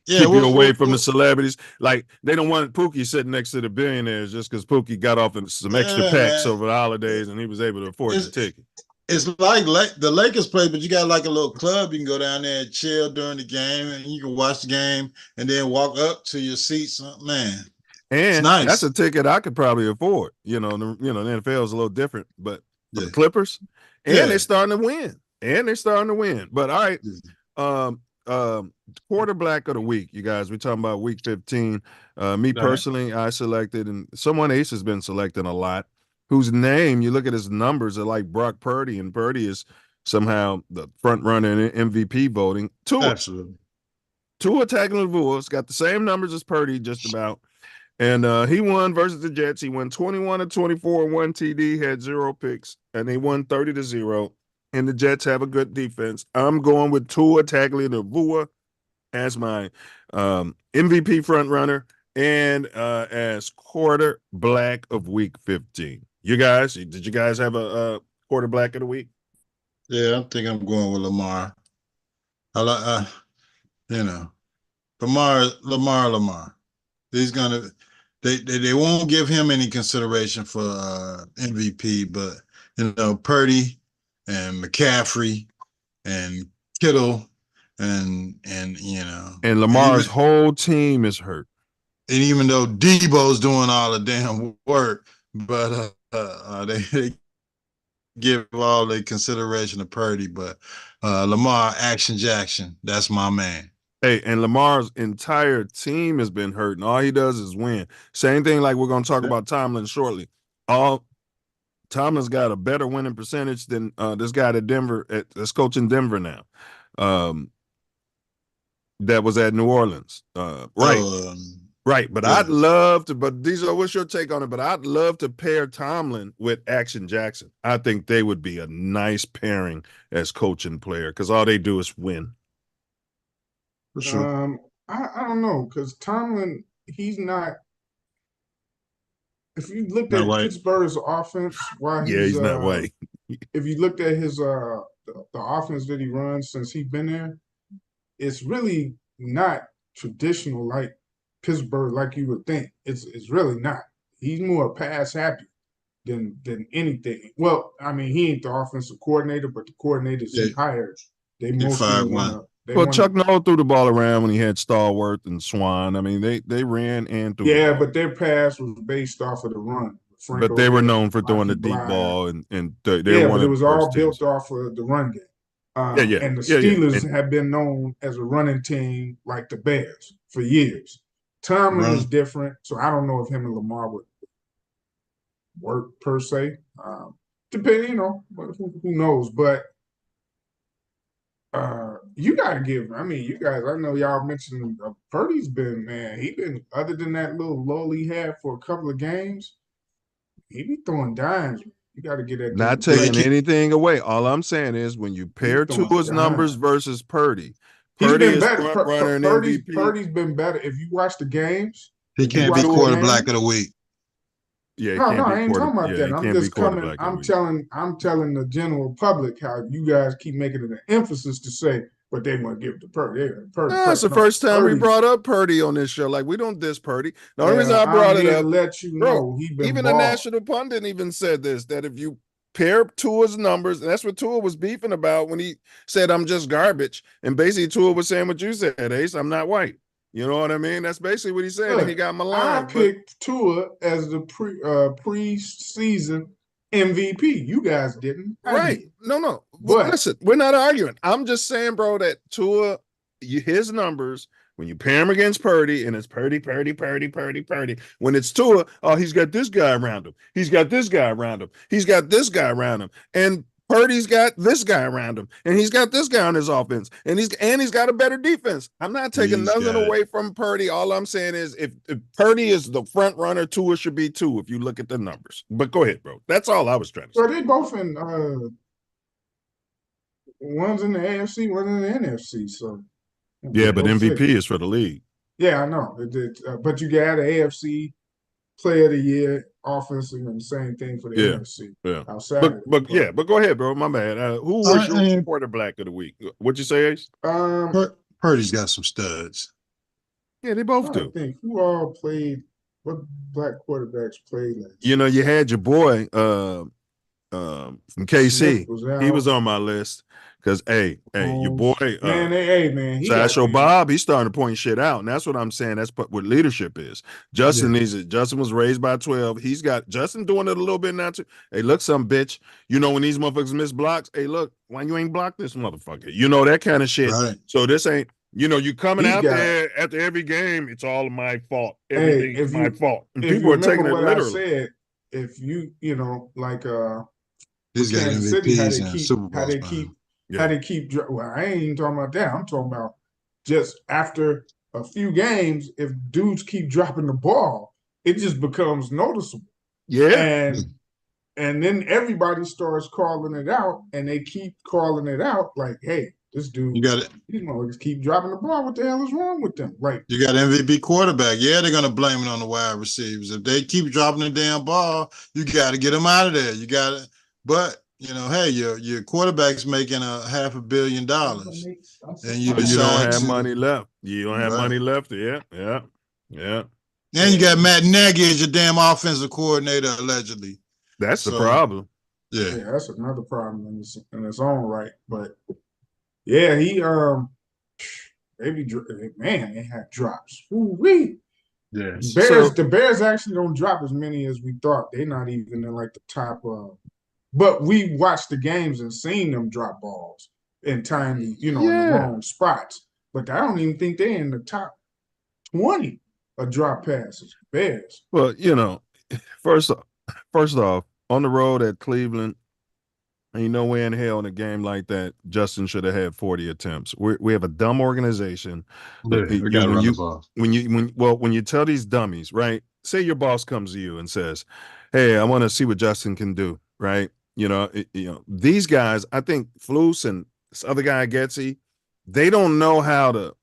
Yeah, keep you away from the celebrities. Like they don't want Pookie sitting next to the billionaires just because Pookie got off in some extra packs over the holidays and he was able to afford the ticket. It's like the Lakers play, but you got like a little club. You can go down there and chill during the game, and you can watch the game and then walk up to your seats. Man, and it's nice. That's a ticket I could probably afford. The NFL is a little different, but for the Clippers, and they're starting to win. But all right, quarterback of the week, you guys. We're talking about week 15. Me personally, I selected, and someone Ace has been selecting a lot, whose name, you look at his numbers, are like Brock Purdy, and Purdy is somehow the front runner in MVP voting. Absolutely. Tua Tagovailoa's got the same numbers as Purdy, just about. And he won versus the Jets. He won 21-24, 1 TD, had 0 picks, and they won 30-0. And the Jets have a good defense. I'm going with Tua Tagovailoa as my MVP front runner and as quarterback of week 15. Did you guys have a quarterback of the week? Yeah, I think I'm going with Lamar. I like, Lamar. He's gonna. They won't give him any consideration for MVP, but Purdy and McCaffrey and Kittle and Lamar's whole team is hurt. And even though Debo's doing all the damn work, but they give all the consideration to Purdy, but Lamar Action Jackson, that's my man. Hey, and Lamar's entire team has been hurt, and all he does is win. Same thing like we're going to talk about Tomlin shortly. Tomlin's got a better winning percentage than this guy at Denver, that's coaching Denver now. That was at New Orleans. Right. But I'd love to, but Diesel, what's your take on it? But I'd love to pair Tomlin with Action Jackson. I think they would be a nice pairing as coach and player because all they do is win. For sure. I don't know, because Tomlin, he's not. If you looked at Pittsburgh's offense, he's not white. If you looked at his the offense that he runs since he's been there, it's really not traditional like Pittsburgh, like you would think. It's really not. He's more pass happy than anything. Well, I mean, he ain't the offensive coordinator, but the coordinators he hired, they mostly Chuck Noll threw the ball around when he had Stallworth and Swan. I mean, they ran and threw. Yeah, but their pass was based off of the run. But they were known for throwing the deep ball, and but it was all built off of the run game. And the Steelers have been known as a running team like the Bears for years. Tomlin is different, so I don't know if him and Lamar would work per se. Depending, who knows? But you got to give. I mean, you guys. I know y'all mentioned Purdy's been, man. He been, other than that little lull he had for a couple of games, he be throwing dimes. You got to get that. Not taking anything away. All I'm saying is when you pair Tua's numbers versus Purdy, Purdy is front runner and MVP. Purdy's been better. If you watch the games, he can't be quarterback of the week. Yeah, no, I ain't talking about that. I'm just coming. I'm telling the general public how you guys keep making it an emphasis to say, but they want to give it to Purdy. That's the first time we brought up Purdy on this show. Like, we don't diss Purdy. The only reason I brought it up, let you know, even a national pundit even said this, that if you pair Tua's numbers, and that's what Tua was beefing about when he said, I'm just garbage. And basically Tua was saying what you said, Ace, I'm not white. You know what I mean? That's basically what he said. Look, and he got maligned. I picked Tua as the pre-season MVP. You guys didn't. Right. No. But listen, we're not arguing. I'm just saying, bro, that Tua, his numbers, when you pair him against Purdy, and it's Purdy. When it's Tua, he's got this guy around him. He's got this guy around him. He's got this guy around him. And Purdy's got this guy around him, and he's got this guy on his offense, and he's got a better defense. I'm not taking nothing away from Purdy. All I'm saying is if Purdy is the front runner, Tua should be too if you look at the numbers. But go ahead, bro. That's all I was trying to say. So they both in one's in the AFC, one's in the NFC. So yeah, but MVP is for the league. Yeah, I know. But you got an AFC Player of the Year, offensive, and the same thing for the NFC. Yeah. Outside but go ahead, bro. My bad. Who was your quarterback of the week? What'd you say, Ace? Purdy's got some studs. Yeah, they both I do. think who all played. What black quarterbacks played last You know, you had your boy from KC. Smith was out. He was on my list because hey, your boy man, man, he Sideshow Bob, he's starting to point shit out, and that's what I'm saying. That's what leadership is. Justin needs it. Justin was raised by 12. He's got Justin doing it a little bit now too. Hey, look, some bitch. You know when these motherfuckers miss blocks. Hey, look, why you ain't blocked this motherfucker? You know that kind of shit. Right. So this ain't. You know, you coming out there after every game. It's all my fault. Everything's my fault. And people are taking it literally. I said, if you know, like He's got Kansas City, how they keep. Well, I ain't even talking about that. I'm talking about just after a few games, if dudes keep dropping the ball, it just becomes noticeable. Yeah. And then everybody starts calling it out, and they keep calling it out like, hey, this dude, these motherfuckers keep dropping the ball. What the hell is wrong with them? Like, you got MVP quarterback. Yeah, they're gonna blame it on the wide receivers. If they keep dropping the damn ball, you got to get them out of there. You got to, but you know, hey, your quarterback's making $500 million, and you don't have money left. You don't have money left. Yeah. And you got Matt Nagy as your damn offensive coordinator, allegedly. That's the problem. Yeah, that's another problem in its own right. But yeah, he they had drops. Ooh-wee. Yeah. The Bears actually don't drop as many as we thought. They're not even in like the top but we watched the games and seen them drop balls in timely, in the wrong spots. But I don't even think they're in the top 20 of drop passes. Bears. Well, first off, on the road at Cleveland, ain't no way in hell in a game like that Justin should have had 40 attempts. We have a dumb organization. Yeah, we got to run the ball. When you tell these dummies, right? Say your boss comes to you and says, "Hey, I want to see what Justin can do," right? These guys, I think Flus and this other guy Getsy, they don't know how to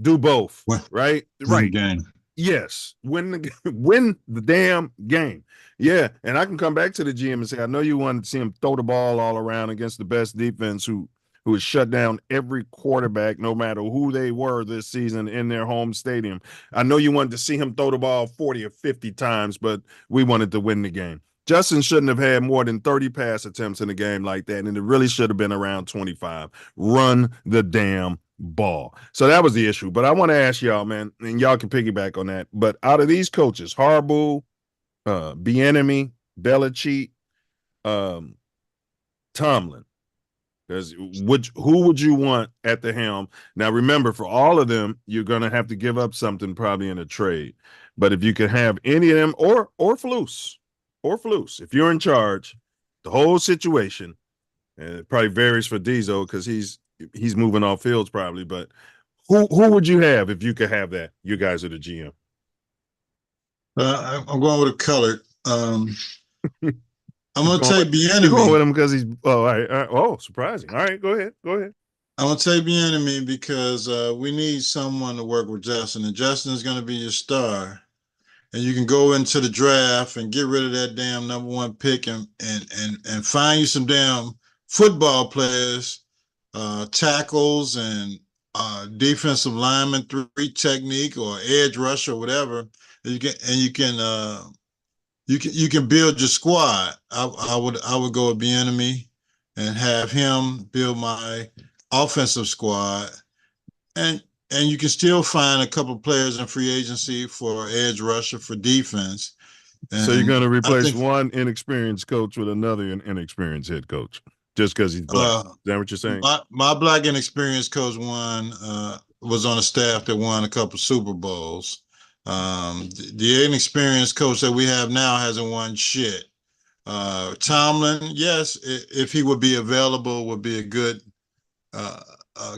do both, right? Right. Game. Yes, win the damn game. Yeah, and I can come back to the GM and say, I know you wanted to see him throw the ball all around against the best defense who has shut down every quarterback, no matter who they were this season in their home stadium. I know you wanted to see him throw the ball 40 or 50 times, but we wanted to win the game. Justin shouldn't have had more than 30 pass attempts in a game like that, and it really should have been around 25. Run the damn ball. So that was the issue. But I want to ask y'all, man, and y'all can piggyback on that. But out of these coaches, Harbaugh, Bieniemy, Belichick, Tomlin, who would you want at the helm? Now, remember, for all of them, you're going to have to give up something probably in a trade. But if you could have any of them, or Flus, if you're in charge, the whole situation, and it probably varies for Diesel because he's moving off fields probably, but who would you have if you could have that? You guys are the GM. I'm going with a colored. I'm going to take Bieniemy. You're going with him because he's all right. Oh, surprising. All right, go ahead. I'm going to take Bieniemy because we need someone to work with Justin, and Justin is going to be your star. And you can go into the draft and get rid of that damn #1 pick and find you some damn football players, tackles and defensive lineman 3 technique or edge rush or whatever. You can build your squad. I would go with Bieniemy and have him build my offensive squad, and you can still find a couple players in free agency for edge rusher for defense. And so you're going to replace one inexperienced coach with another inexperienced head coach just because he's black. Is that what you're saying? My black inexperienced coach was on a staff that won a couple Super Bowls. The inexperienced coach that we have now hasn't won shit. Tomlin, yes, if he would be available, would be a good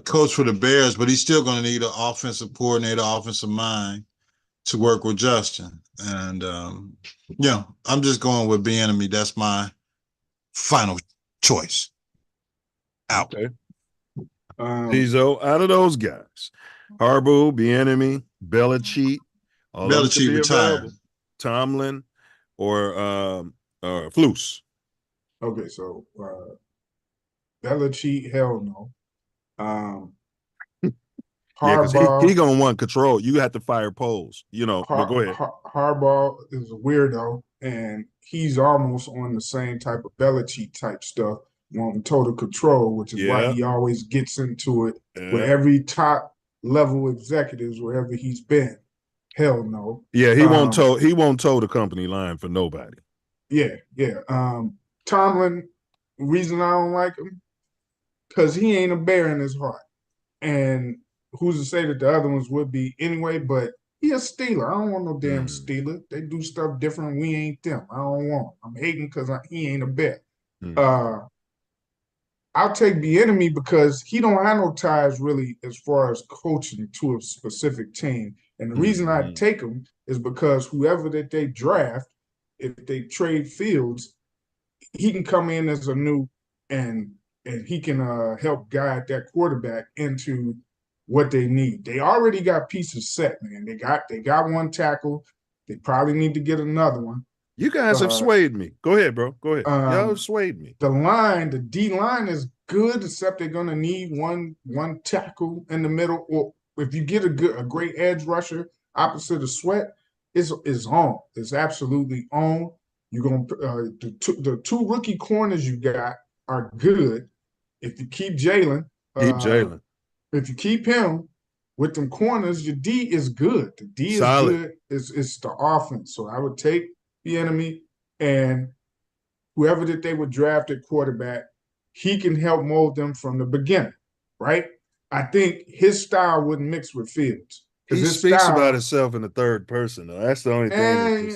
coach for the Bears, but he's still going to need an offensive coordinator, offensive mind to work with Justin. And I'm just going with Bieniemy. That's my final choice. Out. Okay. Diesel, out of those guys, Harbaugh, Bieniemy, Belichick, Belichick retired. Tomlin, or Flus. Okay, so Belichick, hell no. Yeah, because he Harbaugh, gonna want control. You have to fire polls, but go ahead. Harbaugh is a weirdo, and he's almost on the same type of Belichick type stuff, wanting total control, which is why Yeah. he always gets into it with Yeah. every top level executives wherever he's been. Hell no. Yeah, he won't toe the company line for nobody. Yeah. Tomlin, reason I don't like him, because he ain't a bear in his heart. And who's to say that the other ones would be anyway, but he a Steeler. I don't want no damn Steeler. They do stuff different. We ain't them. I don't want him. I'm hating because he ain't a bear. I'll take Bieniemy because he don't have no ties really as far as coaching to a specific team. And the reason I take him is because whoever that they draft, if they trade Fields, he can come in as a new and he can help guide that quarterback into what they need. They already got pieces set, man. They got one tackle. They probably need to get another one. You guys have swayed me. Go ahead, bro. Go ahead. Y'all have swayed me. The D line is good, except they're gonna need one tackle in the middle. Or if you get a great edge rusher opposite of Sweat, it's on. It's absolutely on. You're gonna the two rookie corners you got are good. If you keep Jalen, if you keep him with them corners, your D is good. The D is good. It's the offense. So I would take the enemy and whoever that they would draft at quarterback, he can help mold them from the beginning, right? I think his style wouldn't mix with Fields. He speaks about himself in the third person, though. That's the only thing.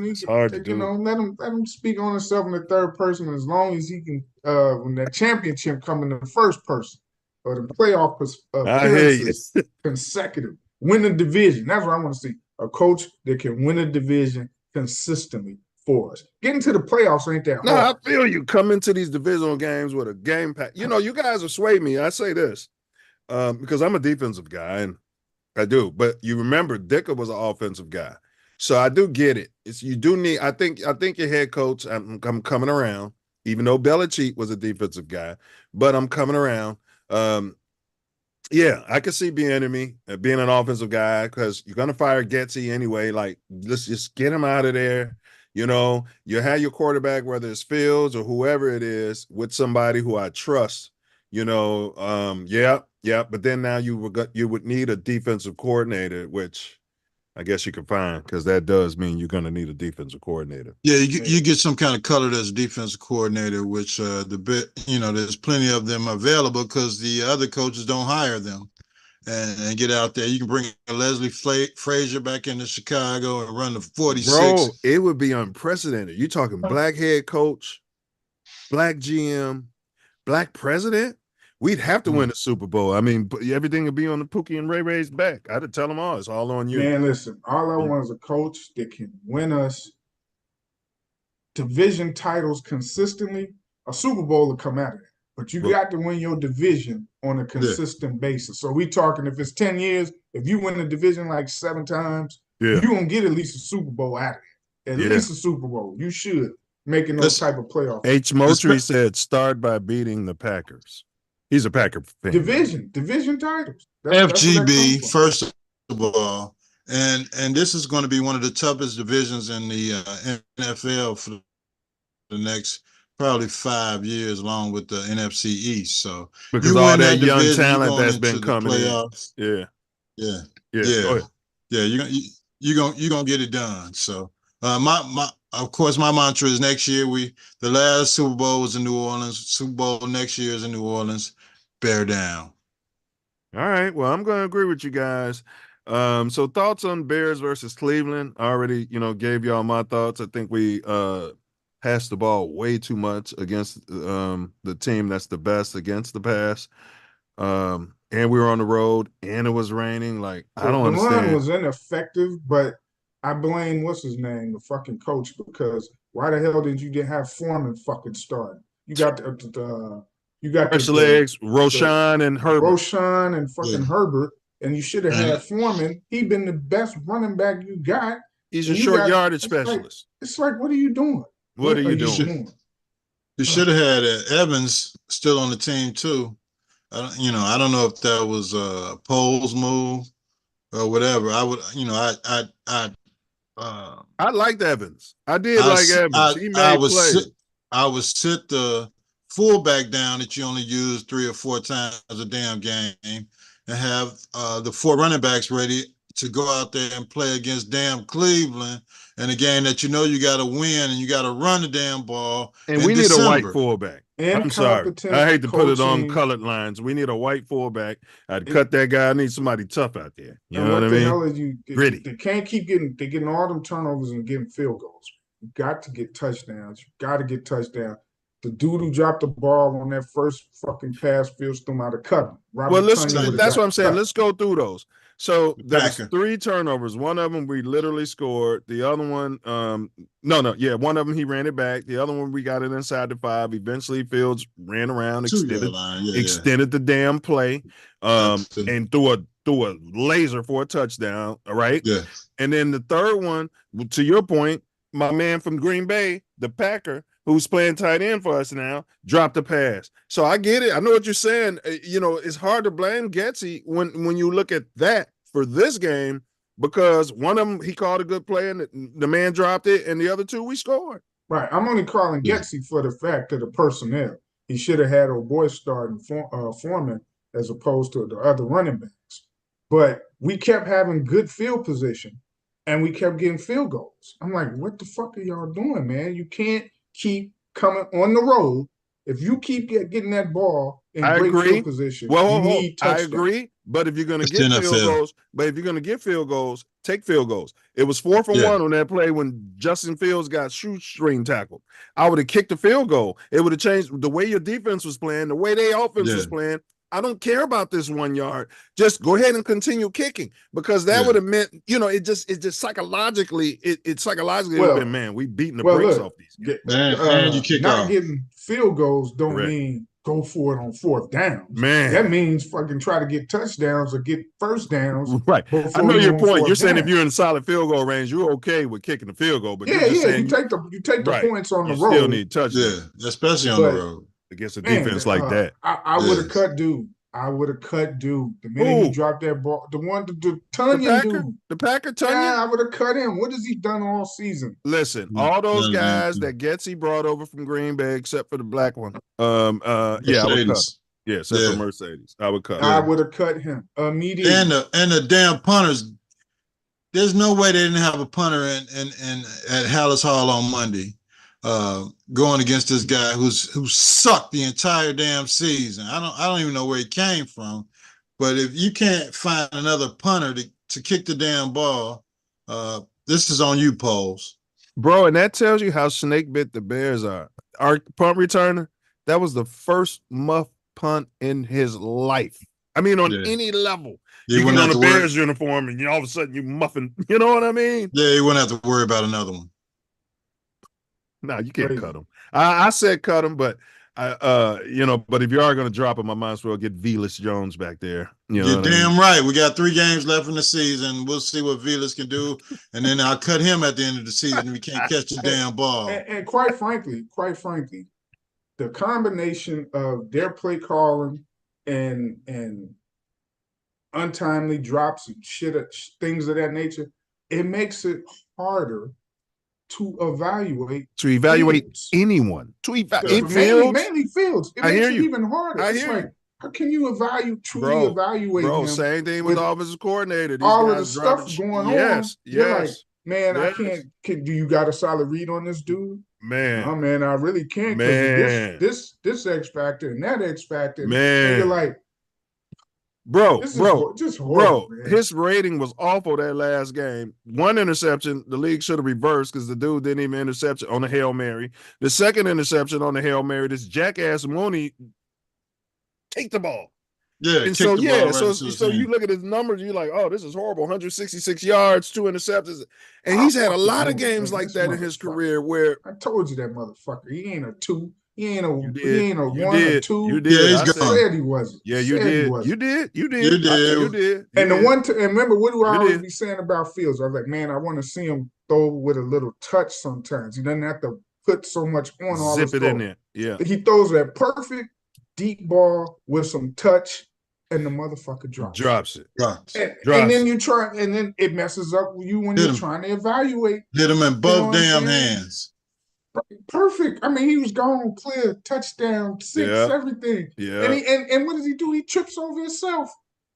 It's hard to do. Let him speak on himself in the third person as long as he can. When that championship come in the first person or the playoff appearances consecutive, win the division. That's what I want to see. A coach that can win a division consistently for us. Getting to the playoffs ain't that hard. No, I feel you. Come into these divisional games with a game pack. You guys have swayed me. I say this because I'm a defensive guy, and I do. But you remember, Dicker was an offensive guy, so I do get it. You do need. I think your head coach. I'm coming around, even though Belichick was a defensive guy, but I'm coming around. Yeah, I could see Bieniemy being an offensive guy because you're gonna fire Getsy anyway. Like, let's just get him out of there. You have your quarterback, whether it's Fields or whoever it is, with somebody who I trust. But then now you would need a defensive coordinator, which I guess you can find because that does mean you're going to need a defensive coordinator. Yeah, you get some kind of color as a defensive coordinator, which there's plenty of them available because the other coaches don't hire them and get out there. You can bring Leslie Frazier back into Chicago and run the 46. Bro, it would be unprecedented. You're talking black head coach, black GM, black president. We'd have to win the Super Bowl. I mean, everything would be on the Pookie and Ray Ray's back. I'd tell them all. It's all on you. Man, listen, all I want is a coach that can win us division titles consistently. A Super Bowl will come out of it. But you got to win your division on a consistent basis. So we talking, if it's 10 years, if you win the division like 7 times, you're going to get at least a Super Bowl out of it. At least a Super Bowl. You should. Making those type of playoffs. H. Moultrie said, start by beating the Packers. He's a Packer fan. Division titles. FGB, first of all. And this is going to be one of the toughest divisions in the NFL for the next probably 5 years, along with the NFC East. So because all that young talent that's been coming playoffs. in. Yeah. You're gonna get it done. So of course my mantra is next year the last Super Bowl was in New Orleans. Super Bowl next year is in New Orleans. Bear down. All right. Well, I'm going to agree with you guys. So thoughts on Bears versus Cleveland? I already, gave y'all my thoughts. I think we passed the ball way too much against the team that's the best against the pass. And we were on the road and it was raining. Like, I don't understand. The line was ineffective, but I blame what's his name, the fucking coach, because why the hell did you have Foreman fucking start? You got fresh legs, Roshan and Herbert. Roshan and fucking Herbert, and you should have had Foreman. He been the best running back you got. He's a short yardage specialist. It's like, what are you doing? What are you doing? You should have had Evans still on the team too. I don't know if that was a Poles move or whatever. I would, I liked Evans. I did like Evans. He made plays. I would sit the fullback down that you only use 3 or 4 times a damn game, and have the 4 running backs ready to go out there and play against damn Cleveland in a game that you got to win, and you got to run the damn ball. And we need a white fullback. I'm sorry. I hate to put it on colored lines. We need a white fullback. I'd cut that guy. I need somebody tough out there. You know what I mean? Hell is you? Gritty. They can't keep getting all them turnovers and getting field goals. You got to get touchdowns. You got to get touchdowns. The dude who dropped the ball on that first fucking pass feels through out of cut. That's what I'm saying. Let's go through those. So there's 3 turnovers. One of them we literally scored. The other one, one of them he ran it back. The other one we got it inside the 5. Eventually Fields ran around, extended the damn play, and threw a laser for a touchdown. All right. Yeah. And then the third one, to your point, my man from Green Bay, the Packer, who's playing tight end for us now, dropped a pass. So I get it. I know what you're saying. It's hard to blame Getsy when you look at that for this game, because one of them, he called a good play and the man dropped it, and the other 2 we scored. Right. I'm only calling Getsy for the fact of the personnel. He should have had O'Boy starting Foreman as opposed to the other running backs. But we kept having good field position, and we kept getting field goals. I'm like, what the fuck are y'all doing, man? You can't keep coming on the road. If you keep getting that ball in great field position, you need touchdowns. I agree. But if you're going to get field goals, take field goals. It was 4 for 1 on that play when Justin Fields got shoestring tackled. I would have kicked the field goal. It would have changed the way your defense was playing, the way their offense was playing. I don't care about this 1 yard. Just go ahead and continue kicking, because that would have meant, it just psychologically, it psychologically would have been, man, we beating the brakes off these guys. And you kick not off. Getting field goals don't mean go for it on 4th downs. Man, that means fucking try to get touchdowns or get first downs. Right. I know your point. You're saying if you're in solid field goal range, you're okay with kicking the field goal, but saying, you take the points on the road. Still need touchdowns. Yeah, especially on the road. Against a defense like that. I would have cut dude. The minute he dropped that ball, the Tunyon dude. The Packer Tunyon? Yeah, I would have cut him. What has he done all season? Listen, all those guys that Getsy brought over from Green Bay, except for the black one. I would cut. Yeah, except for Mercedes. I would cut. I would have cut him immediately. And the damn punters. There's no way they didn't have a punter at Hallis Hall on Monday. Going against this guy who sucked the entire damn season. I don't even know where he came from, but if you can't find another punter to kick the damn ball, this is on you, Poles. Bro, and that tells you how snake bit the Bears are. Our punt returner, that was the first muff punt in his life. I mean, on any level. You get on a Bears uniform and all of a sudden you muffin, you know what I mean? Yeah, you wouldn't have to worry about another one. No, you can't cut him. I said cut him, but but if you are going to drop him, I might as well get Velus Jones back there. You're damn right. We got 3 games left in the season. We'll see what Velus can do, and then I'll cut him at the end of the season if we can't catch the damn ball. And quite frankly, the combination of their play calling and untimely drops and shit, things of that nature, it makes it harder to evaluate Fields. Anyone. Mainly Fields. It makes it even harder. I hear you. How can you truly evaluate him? Same thing with offensive coordinator. All of the stuff going on. Yes. You're like, man, I can't. Do you got a solid read on this dude? Man. Oh, man, I really can't. Man. This X factor and that X factor. Man. And you're like, Bro, man. His rating was awful that last game. 1 interception, the league should have reversed because the dude didn't even intercept on a Hail Mary. The second interception on the Hail Mary, this jackass Mooney take the ball. Yeah, and so you look at his numbers, you're like, oh, this is horrible. 166 yards, 2 interceptions. And he's had a lot of games like that in his career where I told you that motherfucker. He ain't a 2. He ain't a 1 or 2. You did. Yeah, he's I said he wasn't. Yeah, you did. You did. And remember, what do I always be saying about Fields? I was like, man, I want to see him throw with a little touch sometimes. He doesn't have to put so much on all Zip it in there. Yeah. He throws that perfect deep ball with some touch, and the motherfucker drops it. And then you try, and then it messes up you when you're trying to evaluate. Hit him in both damn hands. Perfect. I mean, he was gone clear, touchdown, 6, everything. Yeah. And what does he do? He trips over himself.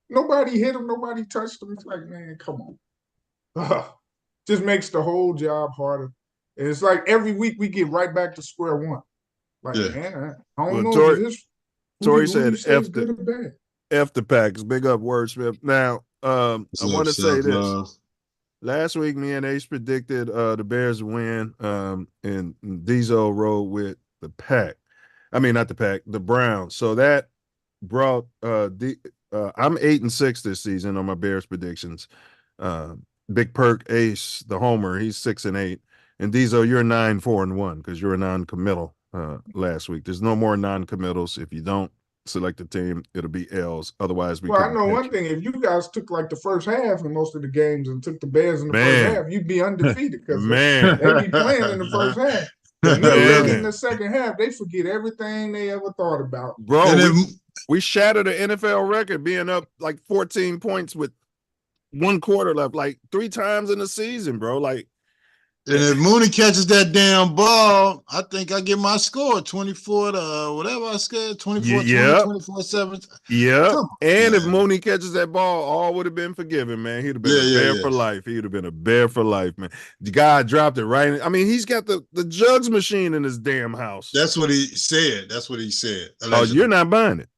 Nobody hit him. Nobody touched him. It's like, man, come on. Just makes the whole job harder. And it's like every week we get right back to square one. Like, man, I don't know. Tori said F the Packers. Big up Wordsmith. Now, I want to say this. Last week, me and Ace predicted the Bears win, and Diesel rode with the Pack. I mean, not the Pack, the Browns. So that brought I'm 8-6 this season on my Bears predictions. Big Perk Ace, the homer, he's 6-8, and Diesel, you're 9-4-1 because you're a non-committal last week. There's no more non-committals. If you don't select the team, it'll be L's. Otherwise, I know one thing. If you guys took like the first half in most of the games and took the Bears in the first half, you'd be undefeated because they be playing in the first half. And then in the second half, they forget everything they ever thought about. Bro, we shattered the NFL record being up like 14 points with 1 quarter left, like 3 times in the season, bro. Like, and if Mooney catches that damn ball, I think I get my score 24 to whatever I said, 24 24-7. Yeah. And if Mooney catches that ball, all would have been forgiven, man. He'd have been a bear for life. He would have been a bear for life, man. The guy dropped it right. I mean, he's got the jugs machine in his damn house. That's what he said. Allegedly. Oh, you're not buying it.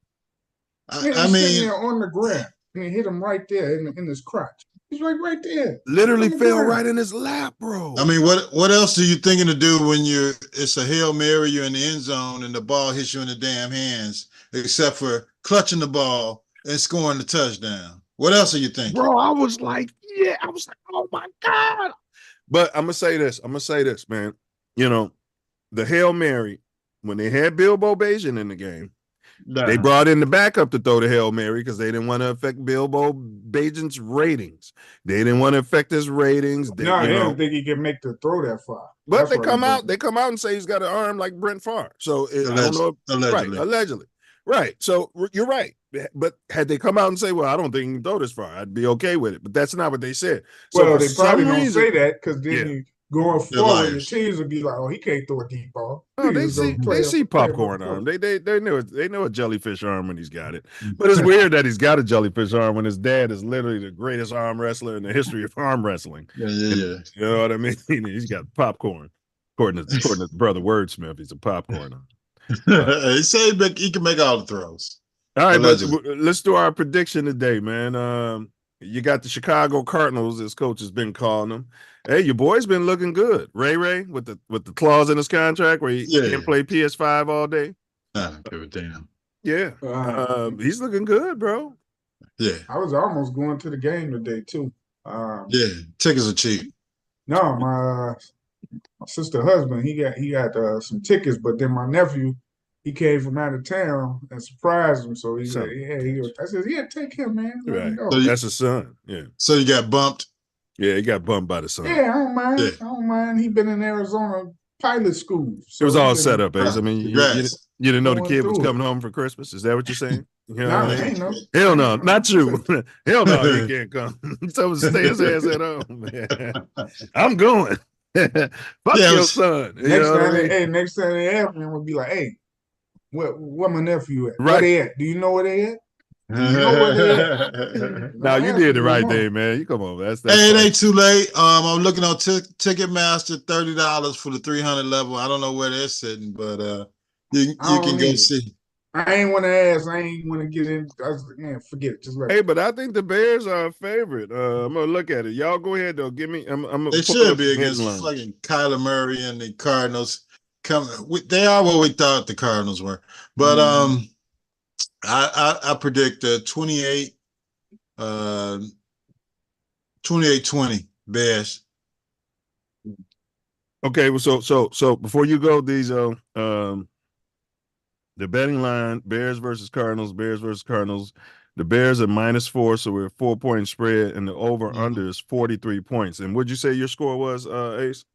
I mean, on the ground and he hit him right there in his crotch. He's right there. Literally fell right in his lap, bro. I mean, what else are you thinking to do when it's a Hail Mary, you're in the end zone and the ball hits you in the damn hands, except for clutching the ball and scoring the touchdown? What else are you thinking? Bro, I was like, oh my God. But I'm gonna say this, man. You know, the Hail Mary, when they had Bilbo Bajan in the game, they brought in the backup to throw the Hail Mary because they didn't want to affect Bilbo Bajan's ratings. They didn't want to affect his ratings. They didn't think he could make the throw that far. But they come out and say he's got an arm like Brent Favre. So I don't know. Allegedly. Right. So you're right. But had they come out and say, well, I don't think he can throw this far, I'd be okay with it. But that's not what they said. So they probably don't say that because then you going forward, your teams would be like, "Oh, he can't throw a deep ball." Oh, they see popcorn arm. They know a jellyfish arm when he's got it. But it's weird that he's got a jellyfish arm when his dad is literally the greatest arm wrestler in the history of arm wrestling. Yeah. You know what I mean? He's got popcorn. According to his brother Wordsmith, he's a popcorn arm. He said he can make all the throws. All right, but let's do our prediction today, man. You got the Chicago Cardinals, as coach has been calling them. Hey, your boy's been looking good. Ray with the clause in his contract where he can't play PS5 all day. I don't give a damn. Yeah, he's looking good, bro. Yeah, I was almost going to the game today too. Tickets are cheap. No, my sister husband he got some tickets, but then my nephew he came from out of town and surprised him. So he said, I said, take him, man. Right. So that's his son. Yeah. So you got bumped. Yeah, he got bumped by the son. Yeah, I don't mind. I don't mind. He been in Arizona pilot school. So it was all set up, Ace. I mean, you didn't know the kid was coming home for Christmas. Is that what you're saying? You know what I mean? Hell no, not you. Hell no, he can't come. So stay his ass at home, man. I'm going. Fuck your son. Next time they ask me, I'm gonna be like, hey, where my nephew at? Where they at? Do you know where they at? Now you did the right thing, man. You come on, that's hey, it ain't too late. I'm looking on Ticketmaster, $30 for the 300 level. I don't know where they're sitting, but you can go see. I ain't want to ask. I ain't want to get in. I was like, man, forget it. Just hey, but I think the Bears are a favorite. I'm gonna look at it. Y'all go ahead though. Give me. They should be against fucking Kyler Murray and the Cardinals. They are what we thought the Cardinals were, but I predict 28-20 Bears. Okay, well, so before you go, Diesel, the betting line: Bears versus Cardinals. The Bears are -4, so we're a 4-point spread, and the over/under is 43 points. And what'd you say your score was, Ace?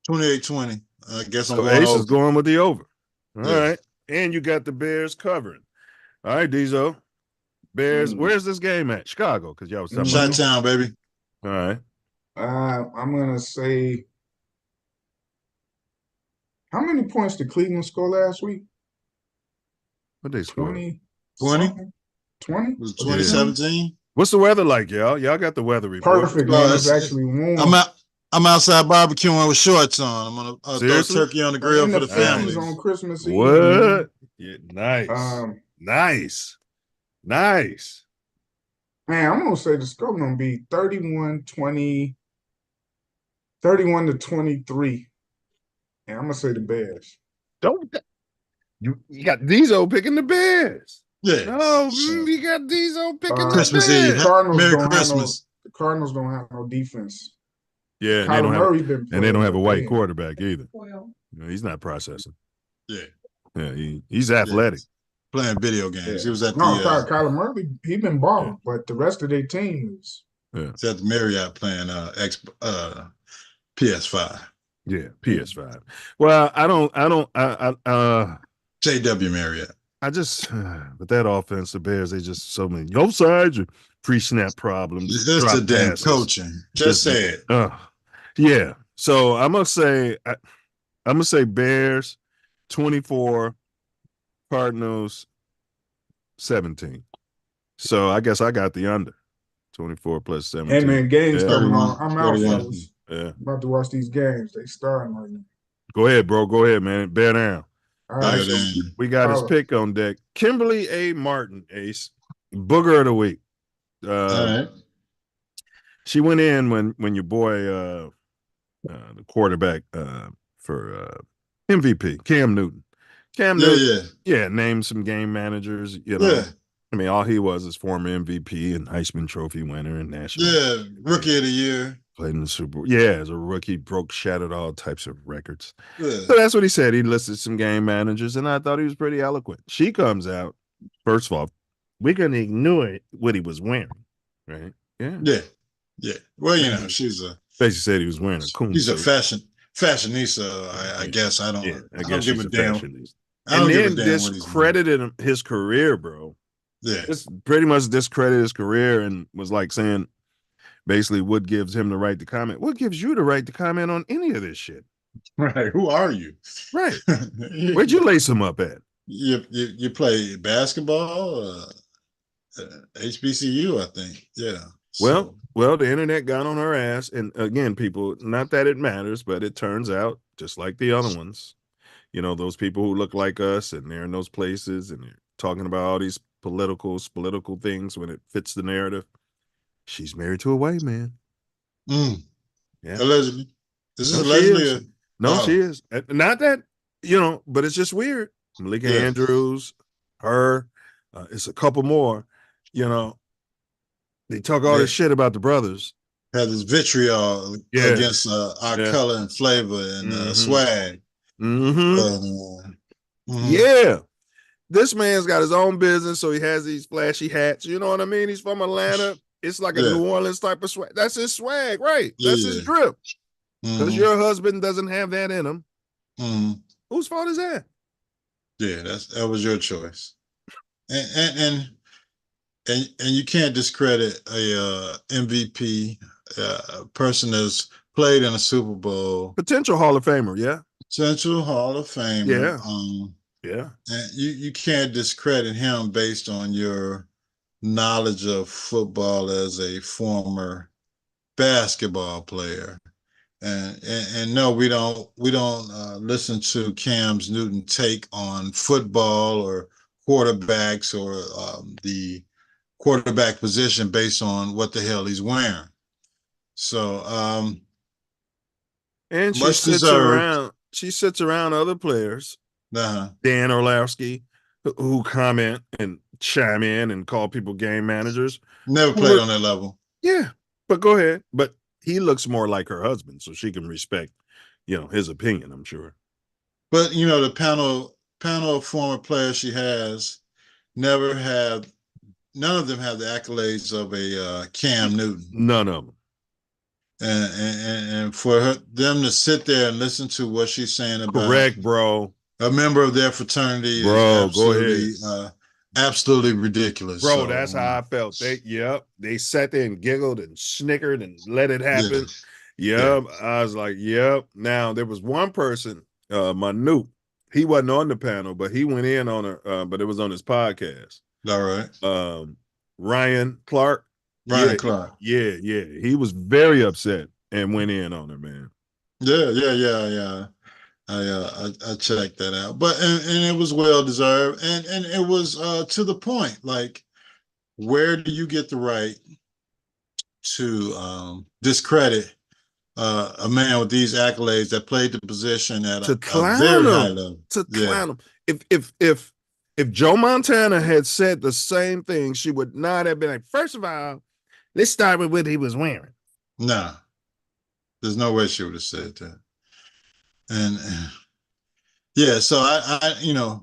28-20. I guess so Ace is going with the over. All right, and you got the Bears covering. All right, Diesel. Bears. Where's this game at? Chicago, because y'all was talking about Chi-town, baby. All right. I'm gonna say, how many points did Cleveland score last week? What they score? 20? 20? 20? Was 2017? What's the weather like, y'all? Y'all got the weather report. Perfect, man. It's actually warm. I'm outside barbecuing with shorts on. I'm gonna throw turkey on the grill for the families on Christmas Eve. What? Man. Yeah, nice. Nice. Man, I'm gonna say the score gonna be 31-20, 31-23. And I'm gonna say the Bears. You got Diesel picking the Bears. Yeah. No, you got Diesel picking Christmas the Bears. Eve. Merry Christmas. The Cardinals don't have no defense. Yeah, and they don't have a white quarterback either. He's not processing. Yeah. Yeah, he's athletic. Playing video games. Yeah. He was at Kyler Murray, he been balling, but the rest of their team is He's at the Marriott playing PS5. Yeah, PS5. Well, I JW Marriott. I just with that offense, the Bears, they just so many offsides or pre-snap problems. Just the damn coaching. Just say it. Yeah. So I'm gonna say Bears 24, Cardinals 17. So I guess I got the under 24 plus 17. Hey man, games starting on. I'm out, fellas. Yeah. About to watch these games. They starting right now. Go ahead, bro. Go ahead, man. Bear down. All right, so we got his pick on deck. Kimberly A. Martin, Ace, Booger of the Week. All right. She went in when your boy, the quarterback for MVP, Cam Newton. Named some game managers. I mean, all he was is former MVP and Heisman Trophy winner and national. Yeah, rookie of the year. Played in the Super Bowl. Yeah, as a rookie, shattered all types of records. Yeah. So that's what he said. He listed some game managers, and I thought he was pretty eloquent. She comes out, first of all, we're going to ignore what he was wearing, right? Yeah. Well, she's a. Basically said he was wearing a coon. He's a fashionista, I guess. I don't give a damn. And then discredited his career, bro. Yeah. Just pretty much discredited his career and was like saying, basically, what gives him the right to comment? What gives you the right to comment on any of this shit? Right. Who are you? Right. Where'd you lace him up at? You play basketball, HBCU, I think. Yeah. Well, the internet got on her ass. And again, people, not that it matters, but it turns out, just like the other ones, those people who look like us and they're in those places and they're talking about all these political things when it fits the narrative. She's married to a white man. Yeah. Allegedly. This is allegedly. She is. Not that, but it's just weird. Malika Andrews, her, it's a couple more, they talk all this shit about the brothers. Had this vitriol against our color and flavor and swag. Yeah. This man's got his own business, so he has these flashy hats. You know what I mean? He's from Atlanta. It's like a New Orleans type of swag. That's his swag, right? That's his drip. Because your husband doesn't have that in him. Whose fault is that? Yeah, that was your choice. And you can't discredit a MVP, a person that's played in a Super Bowl. Potential Hall of Famer, yeah. Potential Hall of Famer. Yeah. And you can't discredit him based on your knowledge of football as a former basketball player. And no, we don't listen to Cam Newton take on football or quarterbacks or the quarterback position based on what the hell he's wearing. So and she sits around other players. Dan Orlowski, who comment and chime in and call people game managers. Never played on that level. Yeah, but go ahead. But he looks more like her husband, so she can respect, his opinion, I'm sure. But, the panel of former players she has none of them have the accolades of a Cam Newton. None of them. And for them to sit there and listen to what she's saying about correct, bro. A member of their fraternity, bro. Go ahead. absolutely ridiculous. Bro, So, that's how I felt. They sat there and giggled and snickered and let it happen. Yep. I was like, yep. Now there was one person, Manute. He wasn't on the panel, but he went in on her, but it was on his podcast. All right. Ryan Clark. Ryan Clark. Yeah. He was very upset and went in on her, man. Yeah. I checked that out, but and it was well deserved, and it was to the point. Like, where do you get the right to discredit a man with these accolades that played the position at a very high level? To clown him. If Joe Montana had said the same thing, she would not have been like, first of all, let's start with what he was wearing. Nah, there's no way she would have said that. And yeah, so I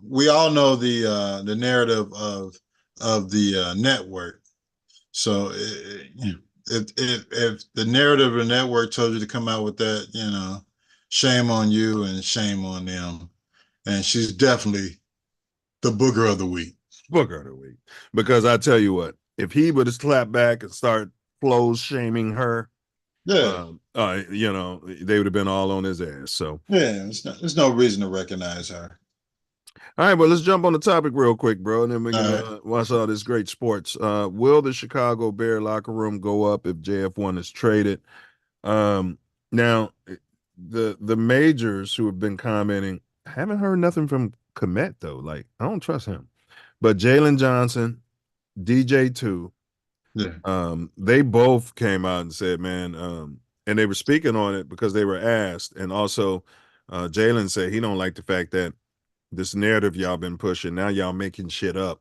we all know the narrative of the network. So if the narrative of the network told you to come out with that, shame on you and shame on them. And she's definitely the booger of the week. Booger of the week. Because I tell you what, if he would have slapped back and start flows shaming her, they would have been all on his ass. So there's no reason to recognize her. All right, well, let's jump on the topic real quick, bro, and then we can watch all this great sports. Will the Chicago Bear locker room go up if JF1 is traded? Now, the majors who have been commenting, I haven't heard nothing from Komet, though. Like, I don't trust him. But Jalen Johnson, DJ2, they both came out and said, man, and they were speaking on it because they were asked. And also, Jalen said he don't like the fact that this narrative y'all been pushing, now y'all making shit up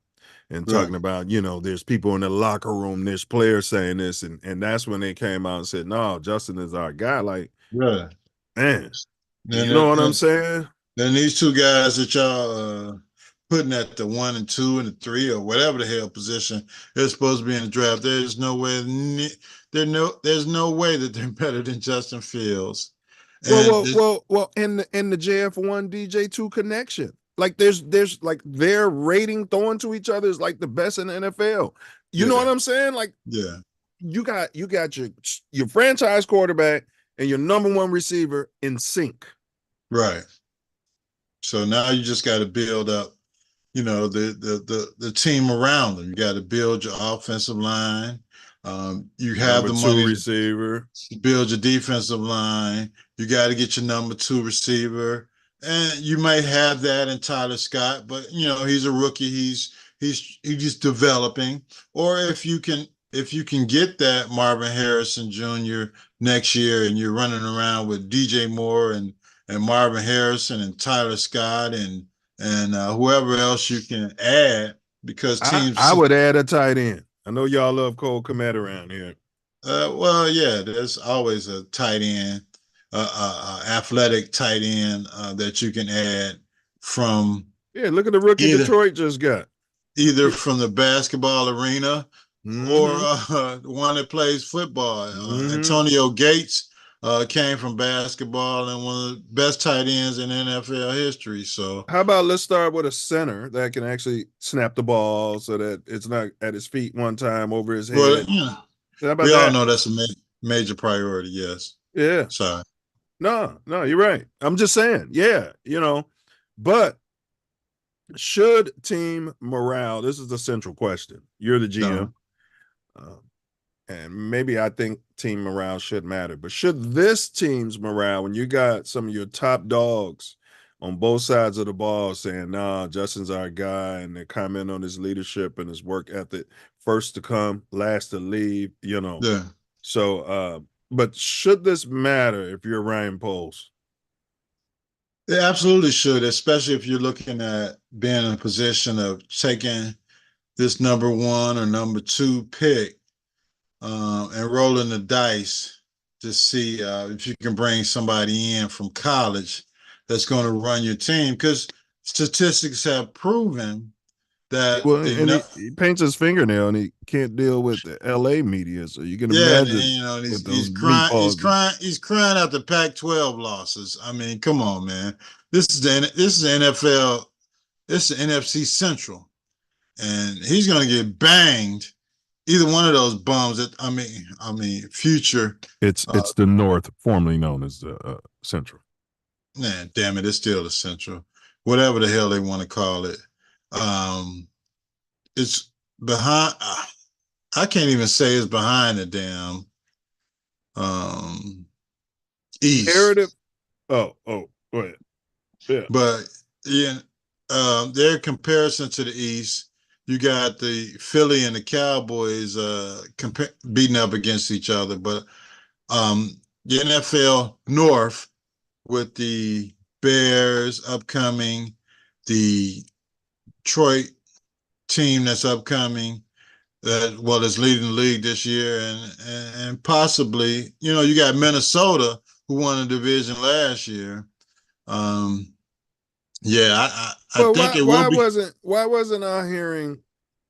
and talking about, there's people in the locker room, there's players saying this, and that's when they came out and said, no, Justin is our guy. Like, man, you know what I'm saying? Then these two guys that y'all putting at the 1 and 2 and the 3 or whatever the hell position they're supposed to be in the draft, there's no way that they're better than Justin Fields. Well, in the JF1 DJ2 connection, like there's like their rating throwing to each other is like the best in the NFL. You know what I'm saying? Like, you got your franchise quarterback and your number one receiver in sync. Right. So now you just got to build up, the team around them. You got to build your offensive line. You have the money receiver. To build your defensive line. You got to get your number 2 receiver, and you might have that in Tyler Scott, but he's a rookie. He's developing. Or if you can get that Marvin Harrison Jr. next year, and you're running around with DJ Moore and Marvin Harrison and Tyler Scott and whoever else you can add, because teams. I would add a tight end. I know y'all love Cole Kmet around here. Well, yeah, there's always a tight end, athletic tight end that you can add from. Yeah, look at the rookie Detroit just got. Either from the basketball arena or the one that plays football. Antonio Gates came from basketball and one of the best tight ends in NFL history. So how about let's start with a center that can actually snap the ball so that it's not at his feet one time over his head. Well, we all know that's a major priority. Yes. Yeah. Sorry. No, you're right. I'm just saying. Yeah, but should team morale? This is the central question. You're the GM. And maybe I think team morale should matter, but should this team's morale, when you got some of your top dogs on both sides of the ball saying, nah, Justin's our guy, and they comment on his leadership and his work ethic, first to come, last to leave, Yeah. So, but should this matter if you're Ryan Poles? It absolutely should, especially if you're looking at being in a position of taking this number 1 or number 2 pick and rolling the dice to see if you can bring somebody in from college that's going to run your team, because statistics have proven that. Well, he paints his fingernail and he can't deal with the LA media, so you can imagine. He's crying out the Pac-12 losses. I mean, come on, man. This is the NFL. This is the NFC Central. and he's going to get banged. Either one of those bums. Future. It's the North, formerly known as the Central. Man, damn it, it's still the Central. Whatever the hell they want to call it. It's behind. I can't even say it's behind the damn East. Narrative. Oh, go ahead. Yeah. But yeah, their comparison to the East, you got the Philly and the Cowboys beating up against each other. But the NFL North with the Bears upcoming, the Detroit team that's upcoming, that's leading the league this year, and possibly, you got Minnesota who won the division last year. I think why wasn't I hearing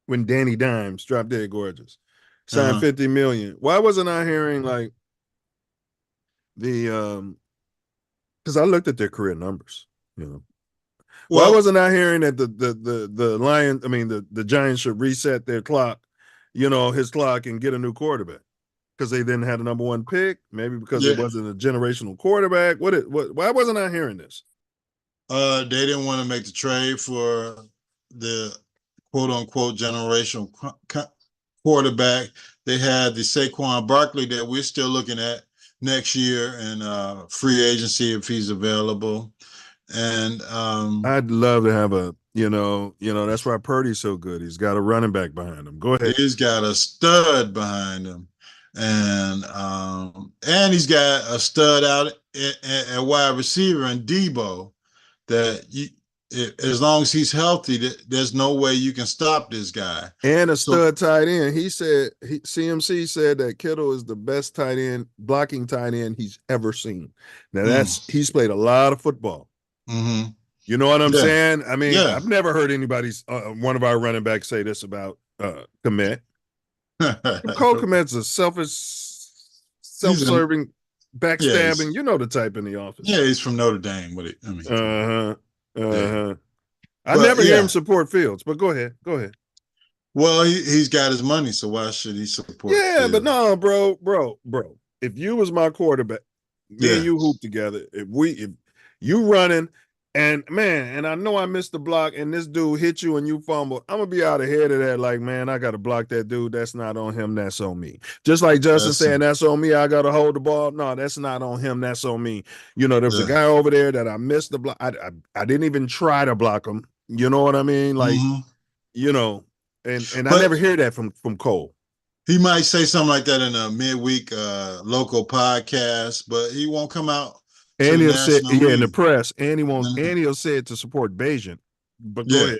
when Danny Dimes dropped Dead Gorgeous, signed $50 million? Why wasn't I hearing like the because I looked at their career numbers, why wasn't I hearing that the Lions, the Giants should reset their clock, his clock, and get a new quarterback? Because they didn't have the number one pick, maybe because it wasn't a generational quarterback. Why wasn't I hearing this? They didn't want to make the trade for the quote unquote generational quarterback. They had the Saquon Barkley that we're still looking at next year in free agency if he's available. And I'd love to have that's why Purdy's so good. He's got a running back behind him. Go ahead. He's got a stud behind him. And he's got a stud out at wide receiver in Debo that as long as he's healthy, there's no way you can stop this guy. And a stud tight end. He said, CMC said that Kittle is the best tight end, blocking tight end he's ever seen. Now he's played a lot of football. Mm-hmm. You know what I'm saying? I've never heard anybody's one of our running backs say this about Kmet. Cole Kmet's a self-serving, backstabbing. You know the type in the office. Yeah, he's from Notre Dame. I never hear him support Fields, but go ahead. Well, he's got his money, so why should he support? Yeah, Fields? but no, bro. If you was my quarterback, me and you hoop together. If you running. And man, and I know I missed the block, and this dude hit you and you fumbled, I'm gonna be out ahead of that. Like, man, I gotta block that dude. That's not on him. That's on me. Just like Justin saying, that's on me. I gotta hold the ball. No, that's not on him. That's on me. There was a guy over there that I missed the block. I didn't even try to block him. You know what I mean? Like, and I never hear that from Cole. He might say something like that in a midweek local podcast, but he won't come out. And he'll say, in the press, and he'll say it to support Bayesian. But go ahead.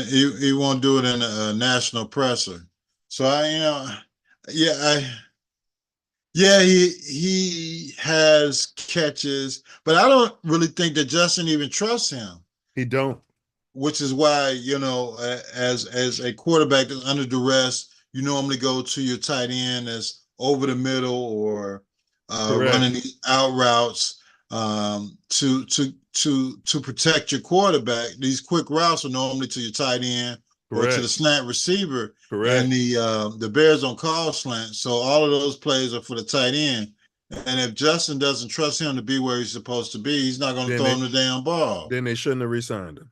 He won't do it in a national presser. So he has catches, but I don't really think that Justin even trusts him. He don't. Which is why, as a quarterback that's under duress, you normally go to your tight end that's over the middle or running these out routes. To protect your quarterback. These quick routes are normally to your tight end or to the slant receiver. Correct. And the Bears don't call slant, so all of those plays are for the tight end. And if Justin doesn't trust him to be where he's supposed to be, he's not going to throw him the damn ball. Then they shouldn't have re-signed him.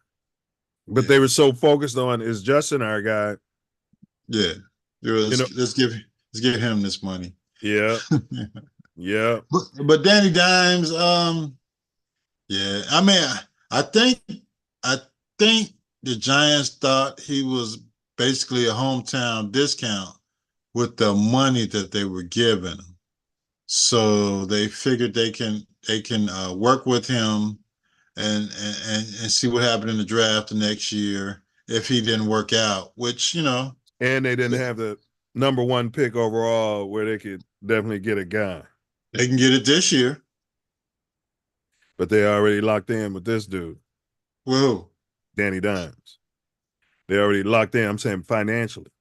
But they were so focused on, is Justin our guy? Yeah. Let's give him this money. Yeah. Yeah, but Danny Dimes, I think the Giants thought he was basically a hometown discount with the money that they were giving him, so they figured they can work with him and see what happened in the draft the next year if he didn't work out, which and they didn't have the number one pick overall where they could definitely get a guy. They can get it this year. But they already locked in with this dude. Whoa. Danny Dimes. They already locked in, I'm saying financially.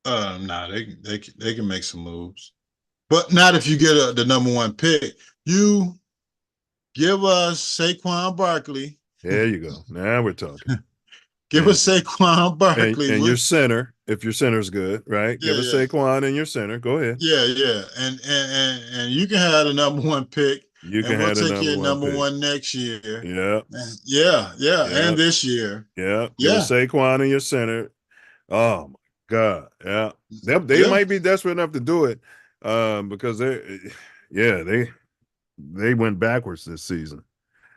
They can make some moves. But not if you get the number one pick. You give us Saquon Barkley. There you go. Now we're talking. Give us Saquon Barkley. And your center, if your center's good, right? Yeah, Give us yeah. Saquon and your center. Go ahead. Yeah, yeah. And you can have the number 1 pick. You can And we'll have the take you at number number pick. 1 next year. Yeah. Yeah, yeah. Yeah. And this year. Yeah. Give Yeah. us Saquon and your center. Oh my God. Yeah. They might be desperate enough to do it. Because they went backwards this season.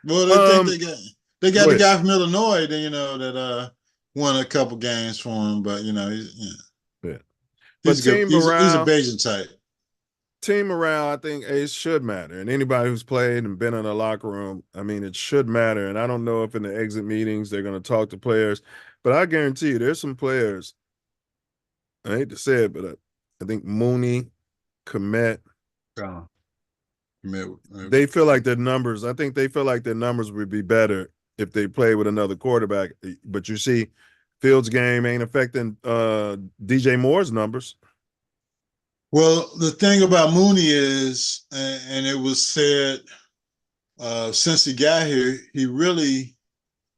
Well, they think they got the guy from Illinois, that won a couple games for him, but he's good. He's a Bayesian type. Team morale, I think, Ace, should matter. And anybody who's played and been in a locker room, I mean, it should matter. And I don't know if in the exit meetings they're going to talk to players, but I guarantee you there's some players, I hate to say it, but I think Mooney, Komet, they feel like their numbers, I think they feel like their numbers would be better if they play with another quarterback. But you see, Fields' game ain't affecting DJ Moore's numbers. Well, the thing about Mooney is, and it was said since he got here,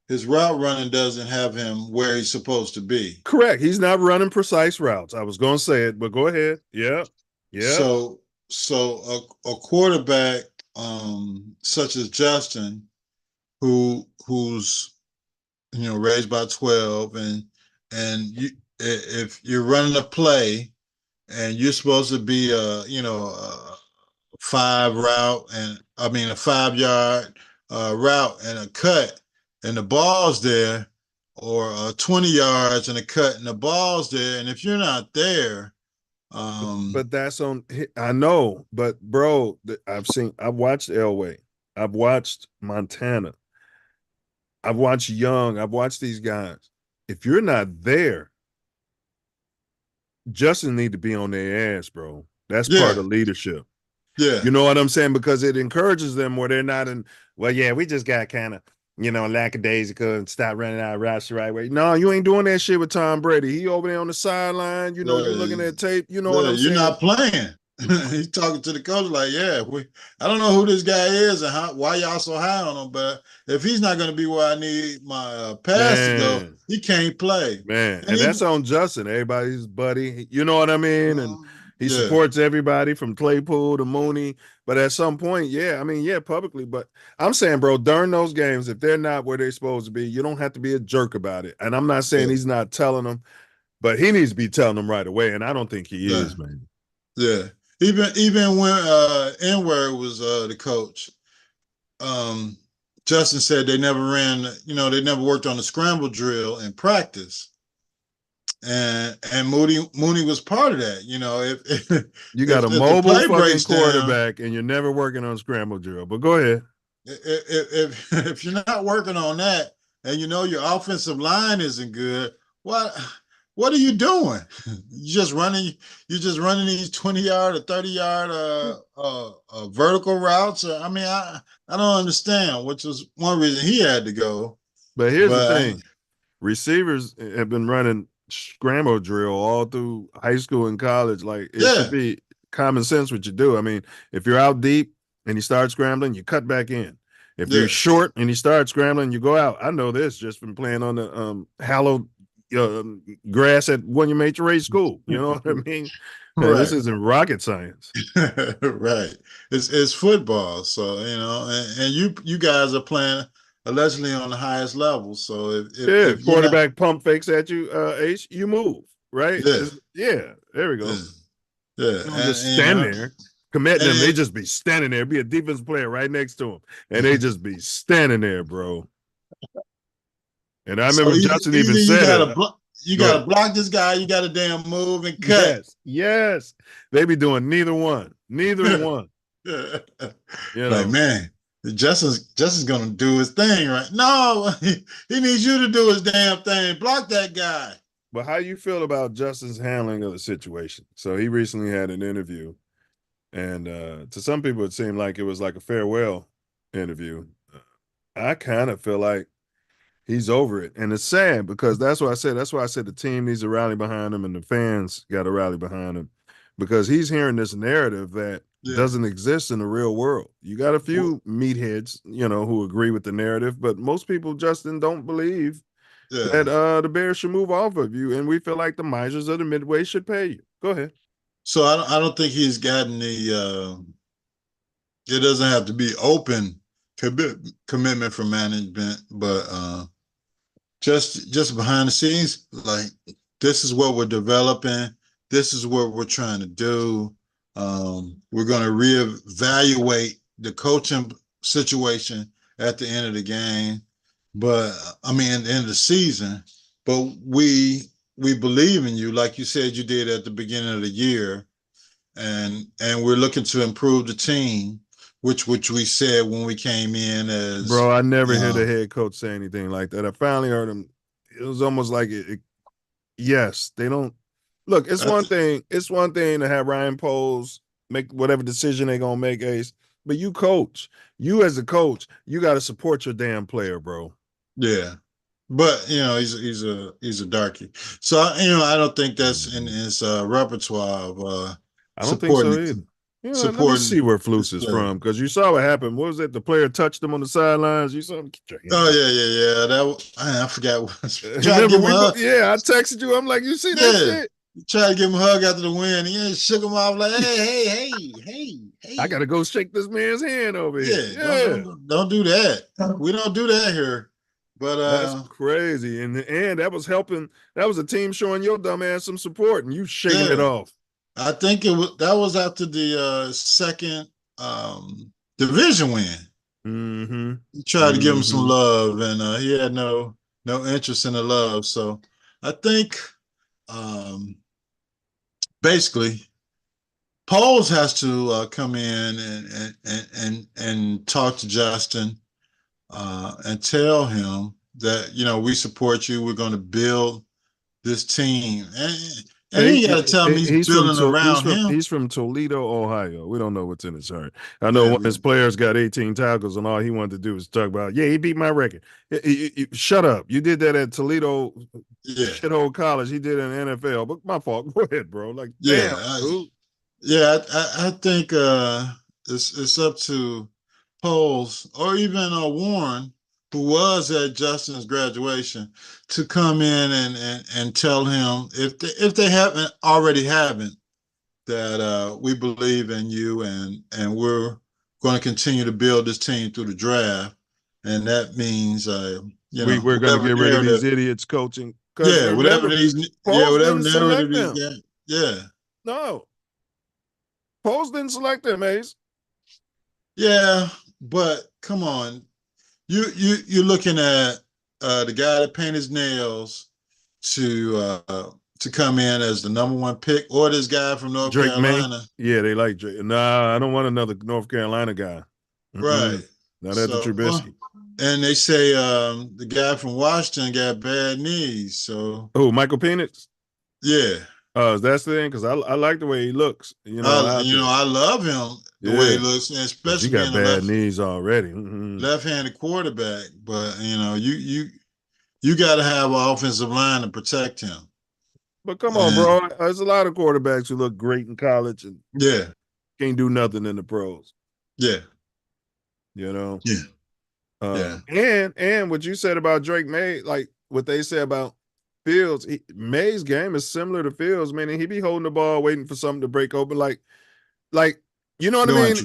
his route running doesn't have him where he's supposed to be. Correct. He's not running precise routes. I was going to say it, but go ahead. Yeah. Yeah. So a quarterback such as Justin, who's raised by 12, and if you're running a play and you're supposed to be a 5-yard route and a cut, and the ball's there, or 20 yards and a cut and the ball's there, and if you're not there, but that's on. I know, but bro, I've watched Elway, I've watched Montana, I've watched Young, I've watched these guys. If you're not there, Justin need to be on their ass, bro. That's part of leadership. Yeah. You know what I'm saying? Because it encourages them where they're not in, well, yeah, we just got kind of, lackadaisical and stop running our routes the right way. No, you ain't doing that shit with Tom Brady. He over there on the sideline, you're looking at tape, what I'm saying? You're not playing. He's talking to the coach like, I don't know who this guy is and why y'all so high on him, but if he's not going to be where I need my pass to go, he can't play. Man, and that's on Justin, everybody's buddy. You know what I mean? And he supports everybody from Claypool to Mooney. But at some point, publicly. But I'm saying, bro, during those games, if they're not where they're supposed to be, you don't have to be a jerk about it. And I'm not saying he's not telling them, but he needs to be telling them right away. And I don't think he is, man. Yeah. Even when N-Word was the coach, Justin said they never ran, they never worked on the scramble drill in practice. And Mooney was part of that. If you got a mobile fucking quarterback and you're never working on scramble drill, but go ahead. If you're not working on that and your offensive line isn't good, what are you doing? You're just running these 20-yard or 30-yard vertical routes. I don't understand, which was one reason he had to go. But here's the thing. Receivers have been running scramble drill all through high school and college. Like, it should be common sense what you do. I mean, if you're out deep and you start scrambling, you cut back in. If you're short and you start scrambling, you go out. I know this just from playing on the hallowed grass at when you made your race school. You know what I mean? Right. This isn't rocket science. Right. It's football. So, and you guys are playing allegedly on the highest level. So if quarterback pump fakes at you, Ace, you move, right? There we go. Yeah. Just stand there, committing them. They just be standing there, be a defensive player right next to him. And they just be standing there, bro. And I remember Justin even said you got to block this guy. You got to damn move and cut. Yes. They be doing neither one. Like, man, Justin's gonna do his thing, right? No, he needs you to do his damn thing. Block that guy. But how you feel about Justin's handling of the situation? So he recently had an interview, and to some people it seemed like it was like a farewell interview. I kind of feel like he's over it, and it's sad because that's why I said the team needs to rally behind him, and the fans got to rally behind him, because he's hearing this narrative that doesn't exist in the real world. You got a few meatheads, who agree with the narrative, but most people, Justin, don't believe that the Bears should move off of you, and we feel like the Misers of the Midway should pay you. Go ahead. So I don't think he's gotten the. It doesn't have to be open commitment from management, but just behind the scenes, like this is what we're developing. This is what we're trying to do. We're going to reevaluate the coaching situation at the end of the game, but I mean, at the end of the season. But we believe in you, like you said you did at the beginning of the year, and we're looking to improve the team, which we said when we came in as. Bro, I never heard a head coach say anything like that. I finally heard him. It was almost like yes, they don't look. It's one thing. It's one thing to have Ryan Poles make whatever decision they're gonna make, Ace. But you coach. You as a coach, you got to support your damn player, bro. Yeah, but he's a darky. So I don't think that's in his repertoire of I don't think so either. Let me see where Flus is from, because you saw what happened. What was it? The player touched him on the sidelines. You saw him. Oh yeah. I forgot what. I texted you. I'm like, you see that shit? Tried to give him a hug after the win. He shook him off like, hey. I gotta go shake this man's hand over here. Yeah. Don't do that. We don't do that here. But that's crazy. And that was helping. That was a team showing your dumb ass some support, and you shaking it off. I think that was after the second division win. Mm-hmm. He tried to give him some love, and he had no interest in the love. So I think basically Poles has to come in and talk to Justin and tell him that we support you. We're going to build this team, and he got to tell me he's building around him. He's from Toledo, Ohio. We don't know what's in his heart. I know one of his players got 18 tackles, and all he wanted to do was talk about, he beat my record. Shut up. You did that at Toledo shithole college. He did it in the NFL. But my fault. Go ahead, bro. Like, I think it's up to Poles or even Warren, who was at Justin's graduation, to come in and tell him if they haven't that we believe in you and we're going to continue to build this team through the draft, and that means we're going to get rid of these idiots coaching. Whatever these guys. No, Poles didn't select them, Ace. Yeah, but come on. You're looking at the guy that painted his nails to come in as the #1 pick, or this guy from North Carolina. Yeah, they like Drake. Nah, I don't want another North Carolina guy. Right. Not after Trubisky. And they say the guy from Washington got bad knees. So Michael Penix? Yeah. That's the thing, because I like the way he looks. I love him the way he looks, and especially he got bad knees already. Left-handed quarterback, but you got to have an offensive line to protect him. But come on, bro. There's a lot of quarterbacks who look great in college and can't do nothing in the pros. Yeah. And what you said about Drake May, like what they said about Fields, May's game is similar to Fields, meaning he be holding the ball, waiting for something to break open. Like you know what I mean?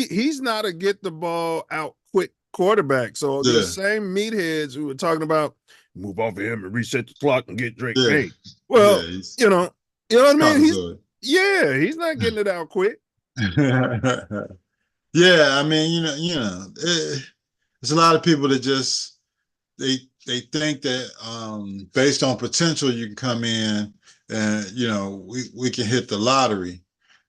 He's not a get the ball out quick quarterback. So the same meatheads who were talking about move off of him and reset the clock and get Drake May. Well, you know what I mean? He's not getting it out quick. I mean, there's a lot of people that just they think that based on potential you can come in and we can hit the lottery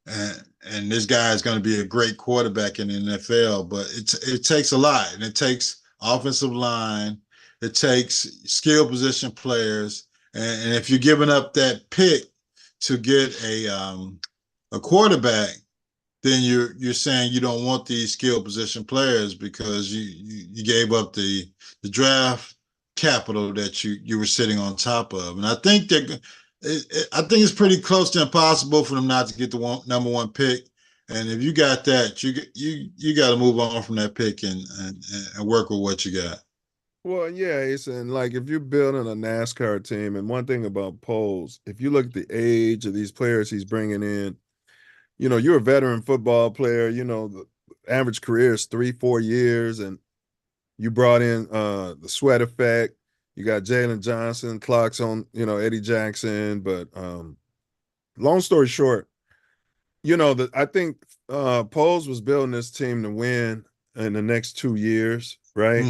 and this guy is going to be a great quarterback in the NFL, but it takes a lot, and it takes offensive line, it takes skill position players, and if you're giving up that pick to get a quarterback, then you're saying you don't want these skill position players because you gave up the draft capital that you were sitting on top of. And I think it's pretty close to impossible for them not to get the #1 pick. And if you got that, you got to move on from that pick and work with what you got. Well, yeah, it's and like if you're building a NASCAR team, and one thing about Poles, if you look at the age of these players he's bringing in, you're a veteran football player. The average career is 3-4 years, and you brought in the sweat effect. You got Jalen Johnson, clocks on, Eddie Jackson. But long story short, I think Poles was building this team to win in the next 2 years, right?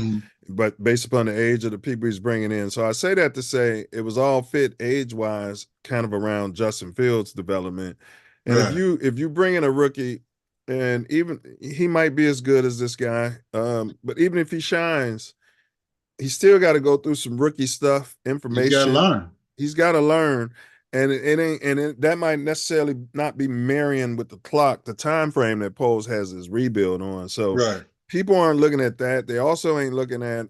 But based upon the age of the people he's bringing in. So I say that to say it was all fit age-wise, kind of around Justin Fields' development. And Right. if you bring in a rookie, and even he might be as good as this guy, but even if he shines, he's still got to go through some rookie stuff, You got to information. learn. He's got to learn, and it ain't, that might necessarily not be marrying with the clock, the time frame that Poles has his rebuild on. So Right. people aren't looking at that. They also ain't looking at,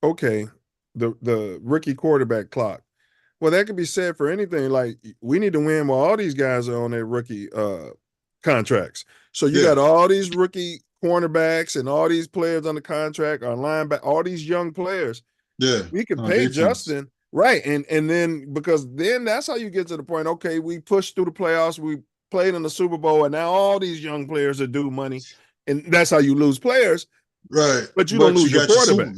okay, the rookie quarterback clock. Well, that could be said for anything. Like, we need to win while all these guys are on their rookie contracts. So you got all these rookie cornerbacks and all these players under contract, on linebacker, all these young players. Yeah. We could On pay defense. Justin, right? And then, because then that's how you get to the point. Okay, we pushed through the playoffs, we played in the Super Bowl, and now all these young players are due money, and that's how you lose players. Right. But you don't lose your quarterback.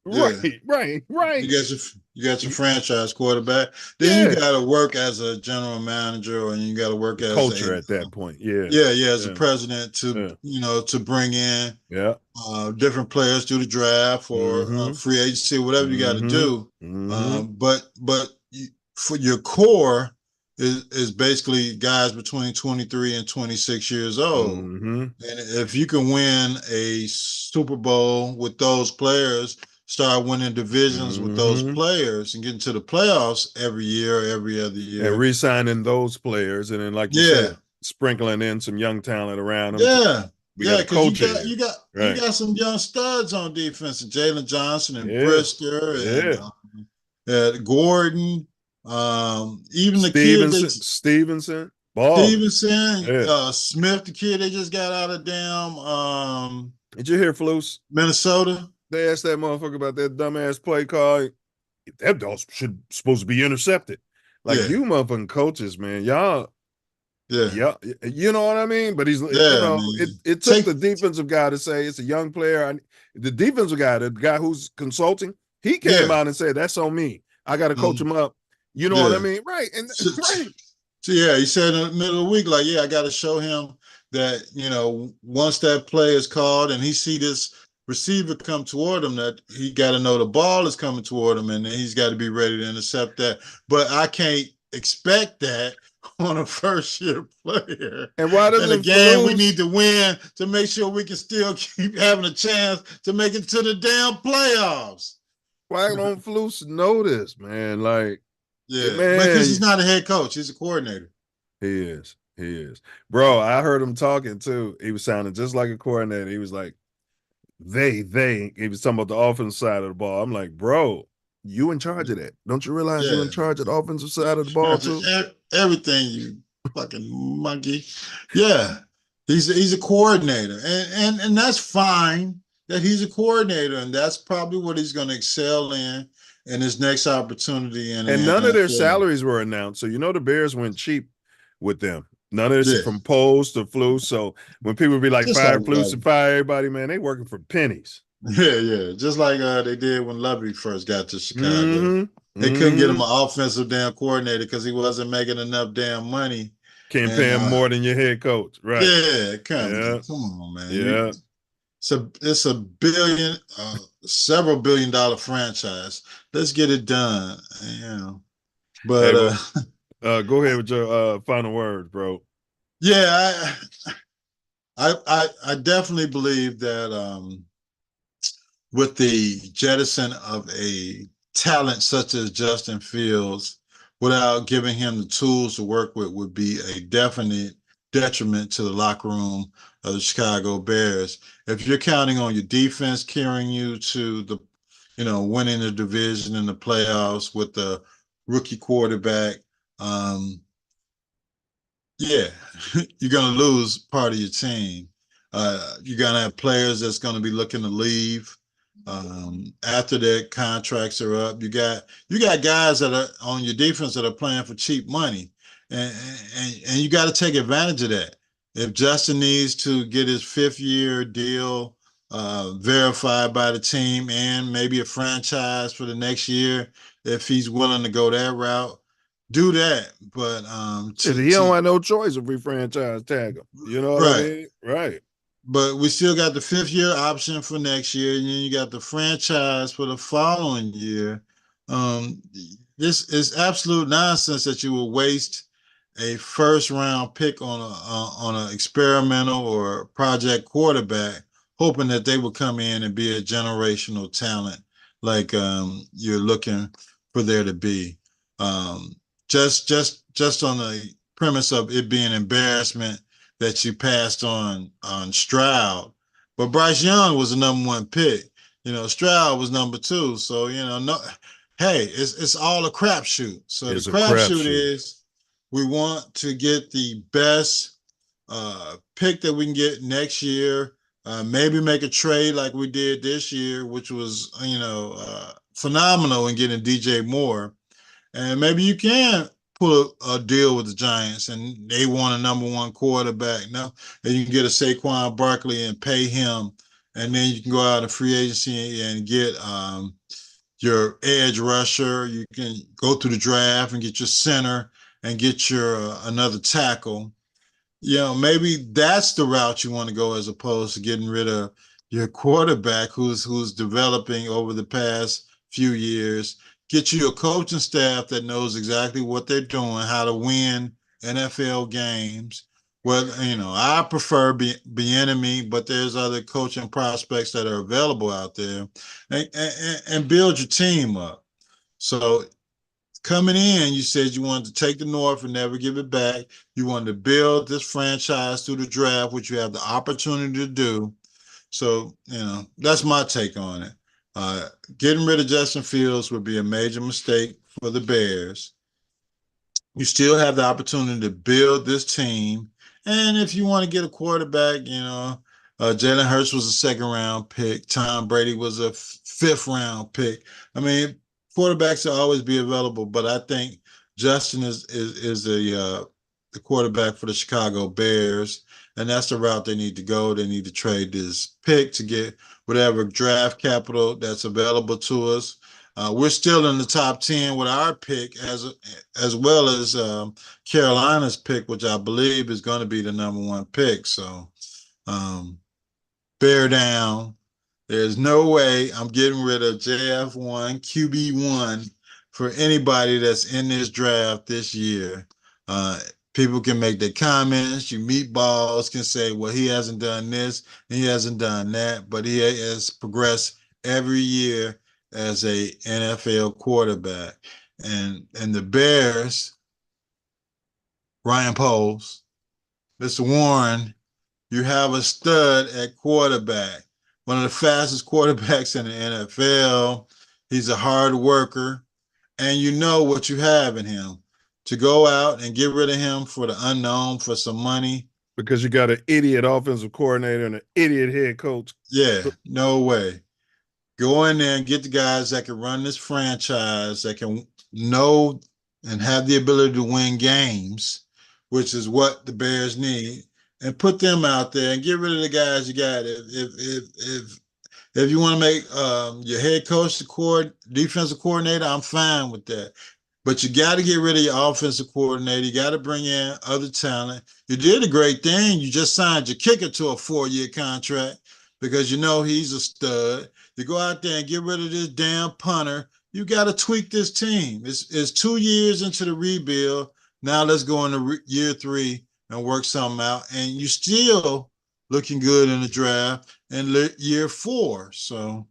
Yeah. Right. You got your franchise quarterback. Then you got to work as a general manager, and you got to work as culture at that point. As a president to to bring in different players through the draft or free agency, whatever you got to do. But for your core is basically guys between 23 and 26 years old. And if you can win a Super Bowl with those players, start winning divisions with those players, and getting to the playoffs every year, every other year, and re-signing those players, and then, like you said, sprinkling in some young talent around them. Because you got some young studs on defense, and Jalen Johnson and Brisker and Gordon, even the kid Stevenson, Smith, the kid they just got out of damn. Did you hear Flus? Minnesota. They asked that motherfucker about that dumbass play call. That dog supposed to be intercepted. Like, you motherfucking coaches, man, y'all. Yeah, you know what I mean? But he's, it took the defensive guy to say it's a young player. The defensive guy, the guy who's consulting, he came out and said, that's on me. I got to coach him up. You know what I mean? Right. And right. So he said in the middle of the week, like, I got to show him that, once that play is called and he see this receiver come toward him, that he got to know the ball is coming toward him, and he's got to be ready to intercept that. But I can't expect that on a first-year player. And why doesn't in a game we need to win to make sure we can still keep having a chance to make it to the damn playoffs? Why don't Flus know this, man? Like, man, because he's not a head coach; he's a coordinator. He is, bro. I heard him talking too. He was sounding just like a coordinator. He was like, he was talking about the offensive side of the ball. I'm like, bro, you in charge of that. Don't you realize you're in charge of the offensive side of the ball too? Everything, you fucking monkey. Yeah, he's a coordinator, and that's fine that he's a coordinator, and that's probably what he's going to excel in his next opportunity. And none of their salaries were announced, so the Bears went cheap with them. None of this is from Poles to Flus. So when people be like, fire Flus and fire everybody, man, they working for pennies. Yeah. Just like they did when Lovey first got to Chicago. They couldn't get him an offensive damn coordinator because he wasn't making enough damn money. Can't pay him more than your head coach, right? Yeah, come on, man. Yeah. It's a billion, several $billion franchise. Let's get it done. But go ahead with your final words, bro. Yeah, I definitely believe that with the jettison of a talent such as Justin Fields, without giving him the tools to work with, would be a definite detriment to the locker room of the Chicago Bears. If you're counting on your defense carrying you to the, winning the division in the playoffs with the rookie quarterback, you're going to lose part of your team. You're going to have players that's going to be looking to leave. After their contracts are up, you got guys that are on your defense that are playing for cheap money, and you got to take advantage of that. If Justin needs to get his 5th-year deal verified by the team and maybe a franchise for the next year, if he's willing to go that route, do that. But he don't have no choice if we franchise tag him. You know what I mean? Right. But we still got the 5th-year option for next year, and then you got the franchise for the following year. This is absolute nonsense that you will waste a first-round pick on an experimental or project quarterback, hoping that they will come in and be a generational talent like you're looking for there to be. Just on the premise of it being embarrassment that you passed on Stroud, but Bryce Young was the #1 pick. Stroud was #2. So no, hey, it's all a crapshoot. So the crapshoot is we want to get the best pick that we can get next year. Maybe make a trade like we did this year, which was phenomenal in getting DJ Moore, and maybe you can pull a deal with the Giants and they want a #1 quarterback. Now, and you can get a Saquon Barkley and pay him, and then you can go out in free agency and get your edge rusher. You can go through the draft and get your center and get your another tackle. Maybe that's the route you want to go as opposed to getting rid of your quarterback who's developing over the past few years. Get you a coaching staff that knows exactly what they're doing, how to win NFL games. Well, I prefer Bieniemy, but there's other coaching prospects that are available out there, and build your team up. So coming in, you said you wanted to take the North and never give it back. You wanted to build this franchise through the draft, which you have the opportunity to do. So, that's my take on it. Getting rid of Justin Fields would be a major mistake for the Bears. You still have the opportunity to build this team. And if you want to get a quarterback, Jalen Hurts was a 2nd-round pick. Tom Brady was a 5th-round pick. I mean, quarterbacks will always be available, but I think Justin is the quarterback for the Chicago Bears, and that's the route they need to go. They need to trade this pick to get whatever draft capital that's available to us. We're still in the top 10 with our pick, as well as Carolina's pick, which I believe is going to be the #1 pick. So bear down. There's no way I'm getting rid of JF1, QB1 for anybody that's in this draft this year. People can make their comments. You meatballs can say, well, he hasn't done this and he hasn't done that, but he has progressed every year as a NFL quarterback. And the Bears, Ryan Poles, Mr. Warren, you have a stud at quarterback. One of the fastest quarterbacks in the NFL. He's a hard worker, and you know what you have in him. To go out and get rid of him for the unknown for some money. Because you got an idiot offensive coordinator and an idiot head coach. Yeah, no way. Go in there and get the guys that can run this franchise, that can know and have the ability to win games, which is what the Bears need, and put them out there and get rid of the guys you got. If you want to make your head coach the defensive coordinator, I'm fine with that. But you got to get rid of your offensive coordinator. You got to bring in other talent. You did a great thing. You just signed your kicker to a 4-year contract because he's a stud. You go out there and get rid of this damn punter. You got to tweak this team. It's 2 years into the rebuild. Now let's go into year 3 and work something out. And you still looking good in the draft in year 4. So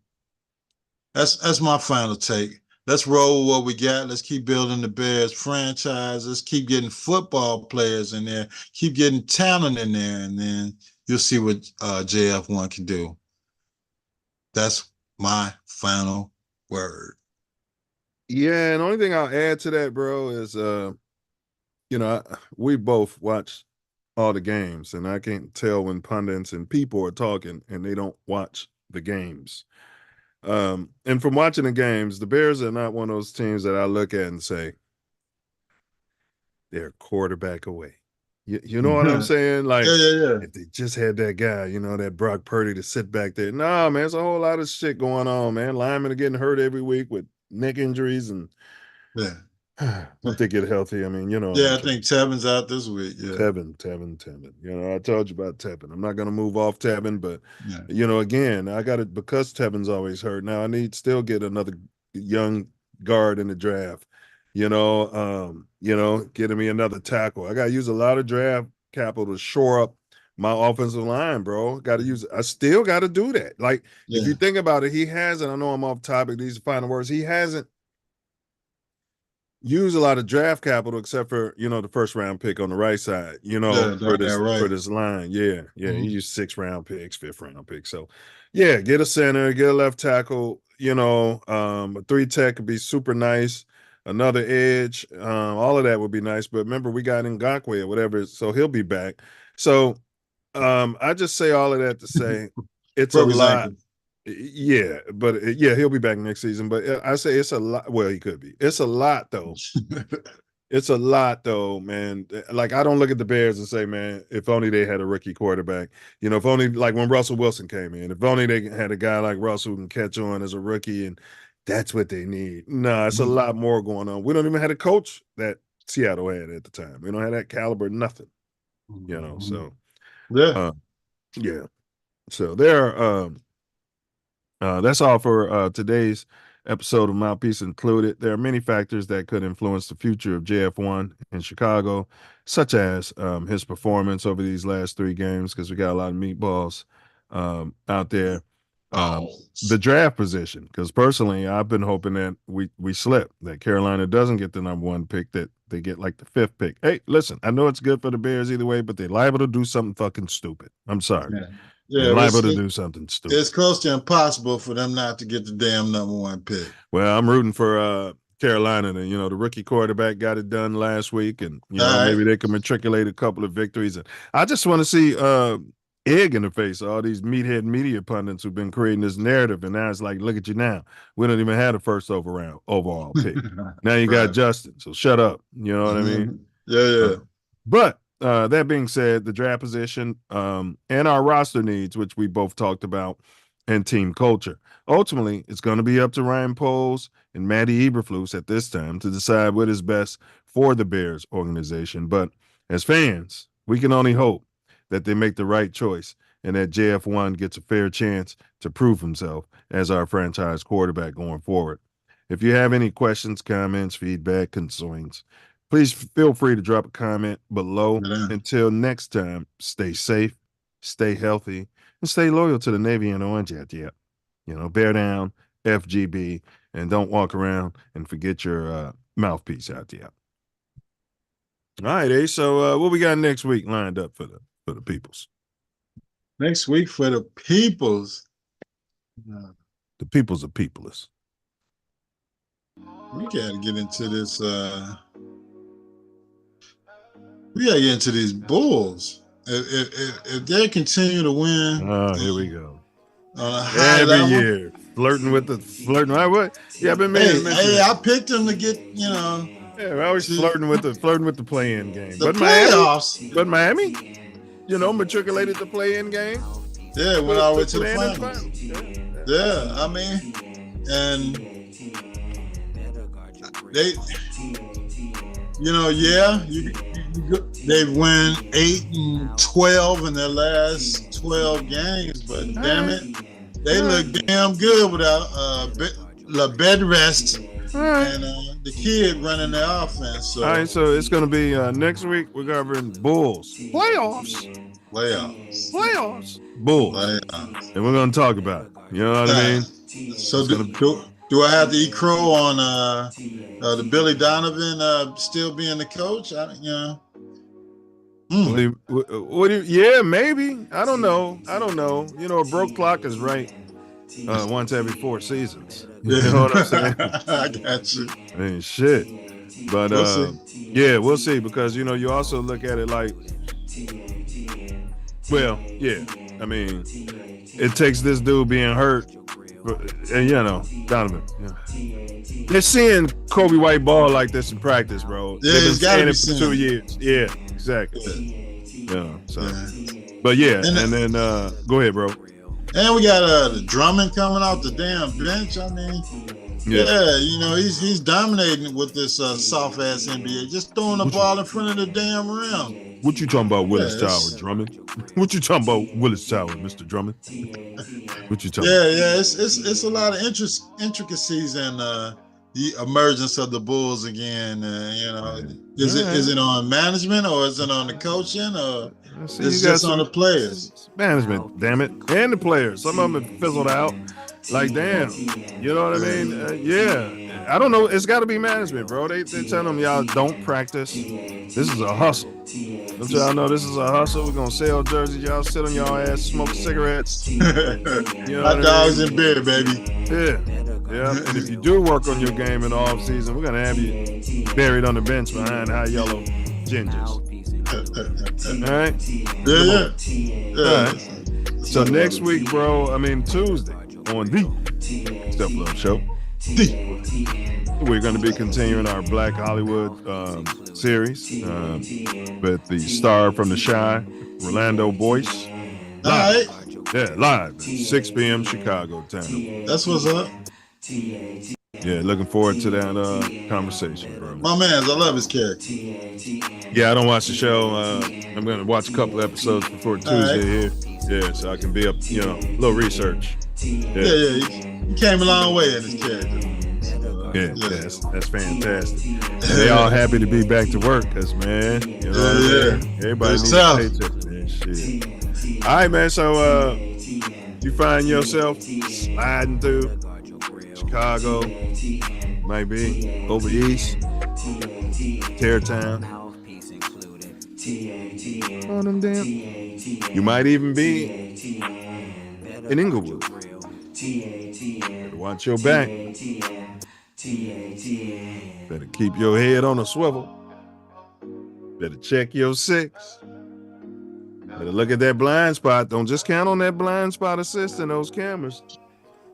that's my final take. Let's roll with what we got. Let's keep building the Bears franchise. Let's keep getting football players in there. Keep getting talent in there, and then you'll see what JF1 can do. That's my final word. Yeah, and the only thing I'll add to that, bro, is we both watch all the games, and I can't tell when pundits and people are talking and they don't watch the games. And from watching the games, the Bears are not one of those teams that I look at and say, they're a quarterback away. You know what I'm saying? Like, if they just had that guy, that Brock Purdy to sit back there. No, man, there's a whole lot of shit going on, man. Linemen are getting hurt every week with neck injuries and hope they get healthy. I mean, I think Tevin's out this week. Yeah. Tevin. I told you about Tevin. I'm not going to move off Tevin, but, again, I got it because Tevin's always hurt. Now I need still get another young guard in the draft. Getting me another tackle. I got to use a lot of draft capital to shore up my offensive line, bro. I still got to do that. Like, if you think about it, he hasn't, I know I'm off topic, these are final words. He hasn't used a lot of draft capital except for, the first round pick on the right side, for this line. Yeah. He used 6th round picks, 5th round picks. So, get a center, get a left tackle, a 3 tech could be super nice. Another edge, all of that would be nice. But remember, we got Ngakoue or whatever, so he'll be back. So I just say all of that to say it's a lot. Yeah, but he'll be back next season. But I say it's a lot. Well, he could be. It's a lot, though. It's a lot, though, man. Like, I don't look at the Bears and say, man, if only they had a rookie quarterback. If only, like when Russell Wilson came in, if only they had a guy like Russell who can catch on as a rookie and that's what they need. No, it's a lot more going on. We don't even have a coach that Seattle had at the time. We don't have that caliber, nothing. So So that's all for today's episode of Mouthpiece Included. There are many factors that could influence the future of JF1 in Chicago, such as his performance over these last 3 games, because we got a lot of meatballs out there. The draft position, because personally I've been hoping that we slip, that Carolina doesn't get the number 1 pick, that they get like the 5th pick. Hey, listen, I know it's good for the Bears either way, but they're liable to do something fucking stupid. I'm sorry. They're liable to do something stupid. It's close to impossible for them not to get the damn number 1 pick. Well, I'm rooting for Carolina. And, the rookie quarterback got it done last week, and maybe they can matriculate a couple of victories. And I just want to see egg in the face of all these meathead media pundits who've been creating this narrative, and now it's like, look at you now. We don't even have a first overall pick. Now you got Justin, so shut up. You know what I mean? But that being said, the draft position and our roster needs, which we both talked about, and team culture. Ultimately, it's going to be up to Ryan Poles and Matty Eberflus at this time to decide what is best for the Bears organization. But as fans, we can only hope that they make the right choice and that JF1 gets a fair chance to prove himself as our franchise quarterback going forward. If you have any questions, comments, feedback, concerns, please feel free to drop a comment below. Until next time, stay safe, stay healthy, and stay loyal to the Navy and Orange out there. Bear down, FGB, and don't walk around and forget your mouthpiece out there. All right, Ace. So what we got next week lined up for the peoples? Next week for the peoples. The peoples are peopleless. We gotta get into this. We gotta get into these Bulls. If they continue to win, here we go. Every year, flirting. What? Yeah, I've been I picked them to get. Yeah, we're always flirting with the play-in game. The playoffs. But Miami, matriculated the play-in game. Yeah, went all the way to the finals. Yeah, I mean, and they, they've won 8-12 in their last 12 games, but damn it, they look damn good without bed rest and the kid running their offense. So. All right, so it's going to be next week. We're covering Bulls playoffs, Bulls, and we're going to talk about it. You know what I mean? So do I have to eat crow on the Billy Donovan still being the coach? Yeah, maybe. I don't know. A broke clock is right once every 4 seasons. You know what I'm saying? I got you. I mean, shit. But we'll see, because you also look at it like, well, yeah. I mean, it takes this dude being hurt And Donovan. Yeah. They're seeing Kobe White ball like this in practice, bro. Yeah, They've been it's gotta saying be it for 2 seen. years. Yeah, exactly. But yeah, and then go ahead, bro. And we got the Drummond coming off the damn bench. I mean, he's dominating with this soft ass NBA, just throwing the ball in front of the damn rim. What you talking about, Willis Tower, Drummond? What you talking about, Willis Tower, Mr. Drummond? What you talking about? Yeah, it's a lot of intricacies in the emergence of the Bulls again. Is it on management or is it on the coaching or is it just on the players? Management, damn it, and the players. Some of them have fizzled out. Like, damn, you know what I mean? Yeah, I don't know. It's got to be management, bro. They tell them y'all don't practice. This is a hustle. Don't y'all know this is a hustle? We're gonna sell jerseys. Y'all sit on y'all ass, smoke cigarettes. Hot dogs and beer, baby. Yeah. And if you do work on your game in the off season, we're gonna have you buried on the bench behind high yellow gingers. All right. Yeah. All right. So next week, bro. I mean Tuesday on the Step Love Show. We're going to be continuing our Black Hollywood series with the star from The Chi, Rolando Boyce. Live. Yeah, live, 6 p.m. Chicago time. That's what's up. Yeah, looking forward to that conversation, bro. My man, I love his character. Yeah, I don't watch the show. I'm going to watch a couple episodes before Tuesday here. Yeah, so I can be up, a little research. Yeah. He came a long way in his character. That's fantastic. And they all happy to be back to work, cause man, everybody needs a paycheck, man. Shit. All right, man. So you find yourself sliding through Chicago, might be over east, Terrortown. On them damn. You might even be in Inglewood. Better watch your back. Better keep your head on a swivel. Better check your six. Better look at that blind spot. Don't just count on that blind spot assist in those cameras.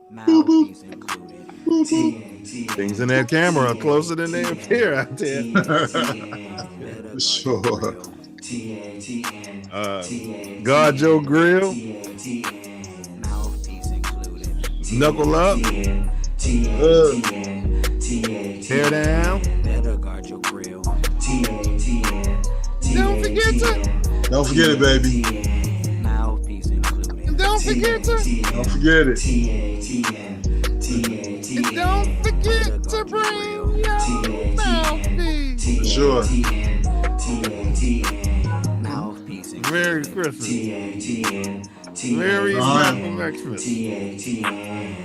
Mouthpiece included. Things in that camera are closer than they appear out there. Sure. Guard your grill. Knuckle up. Tear down. Don't forget it, baby. Mouthpiece included. And don't forget it. And don't forget to bring your mouthpiece. For sure. Mouthpiece included. Merry Christmas. Merry Christmas.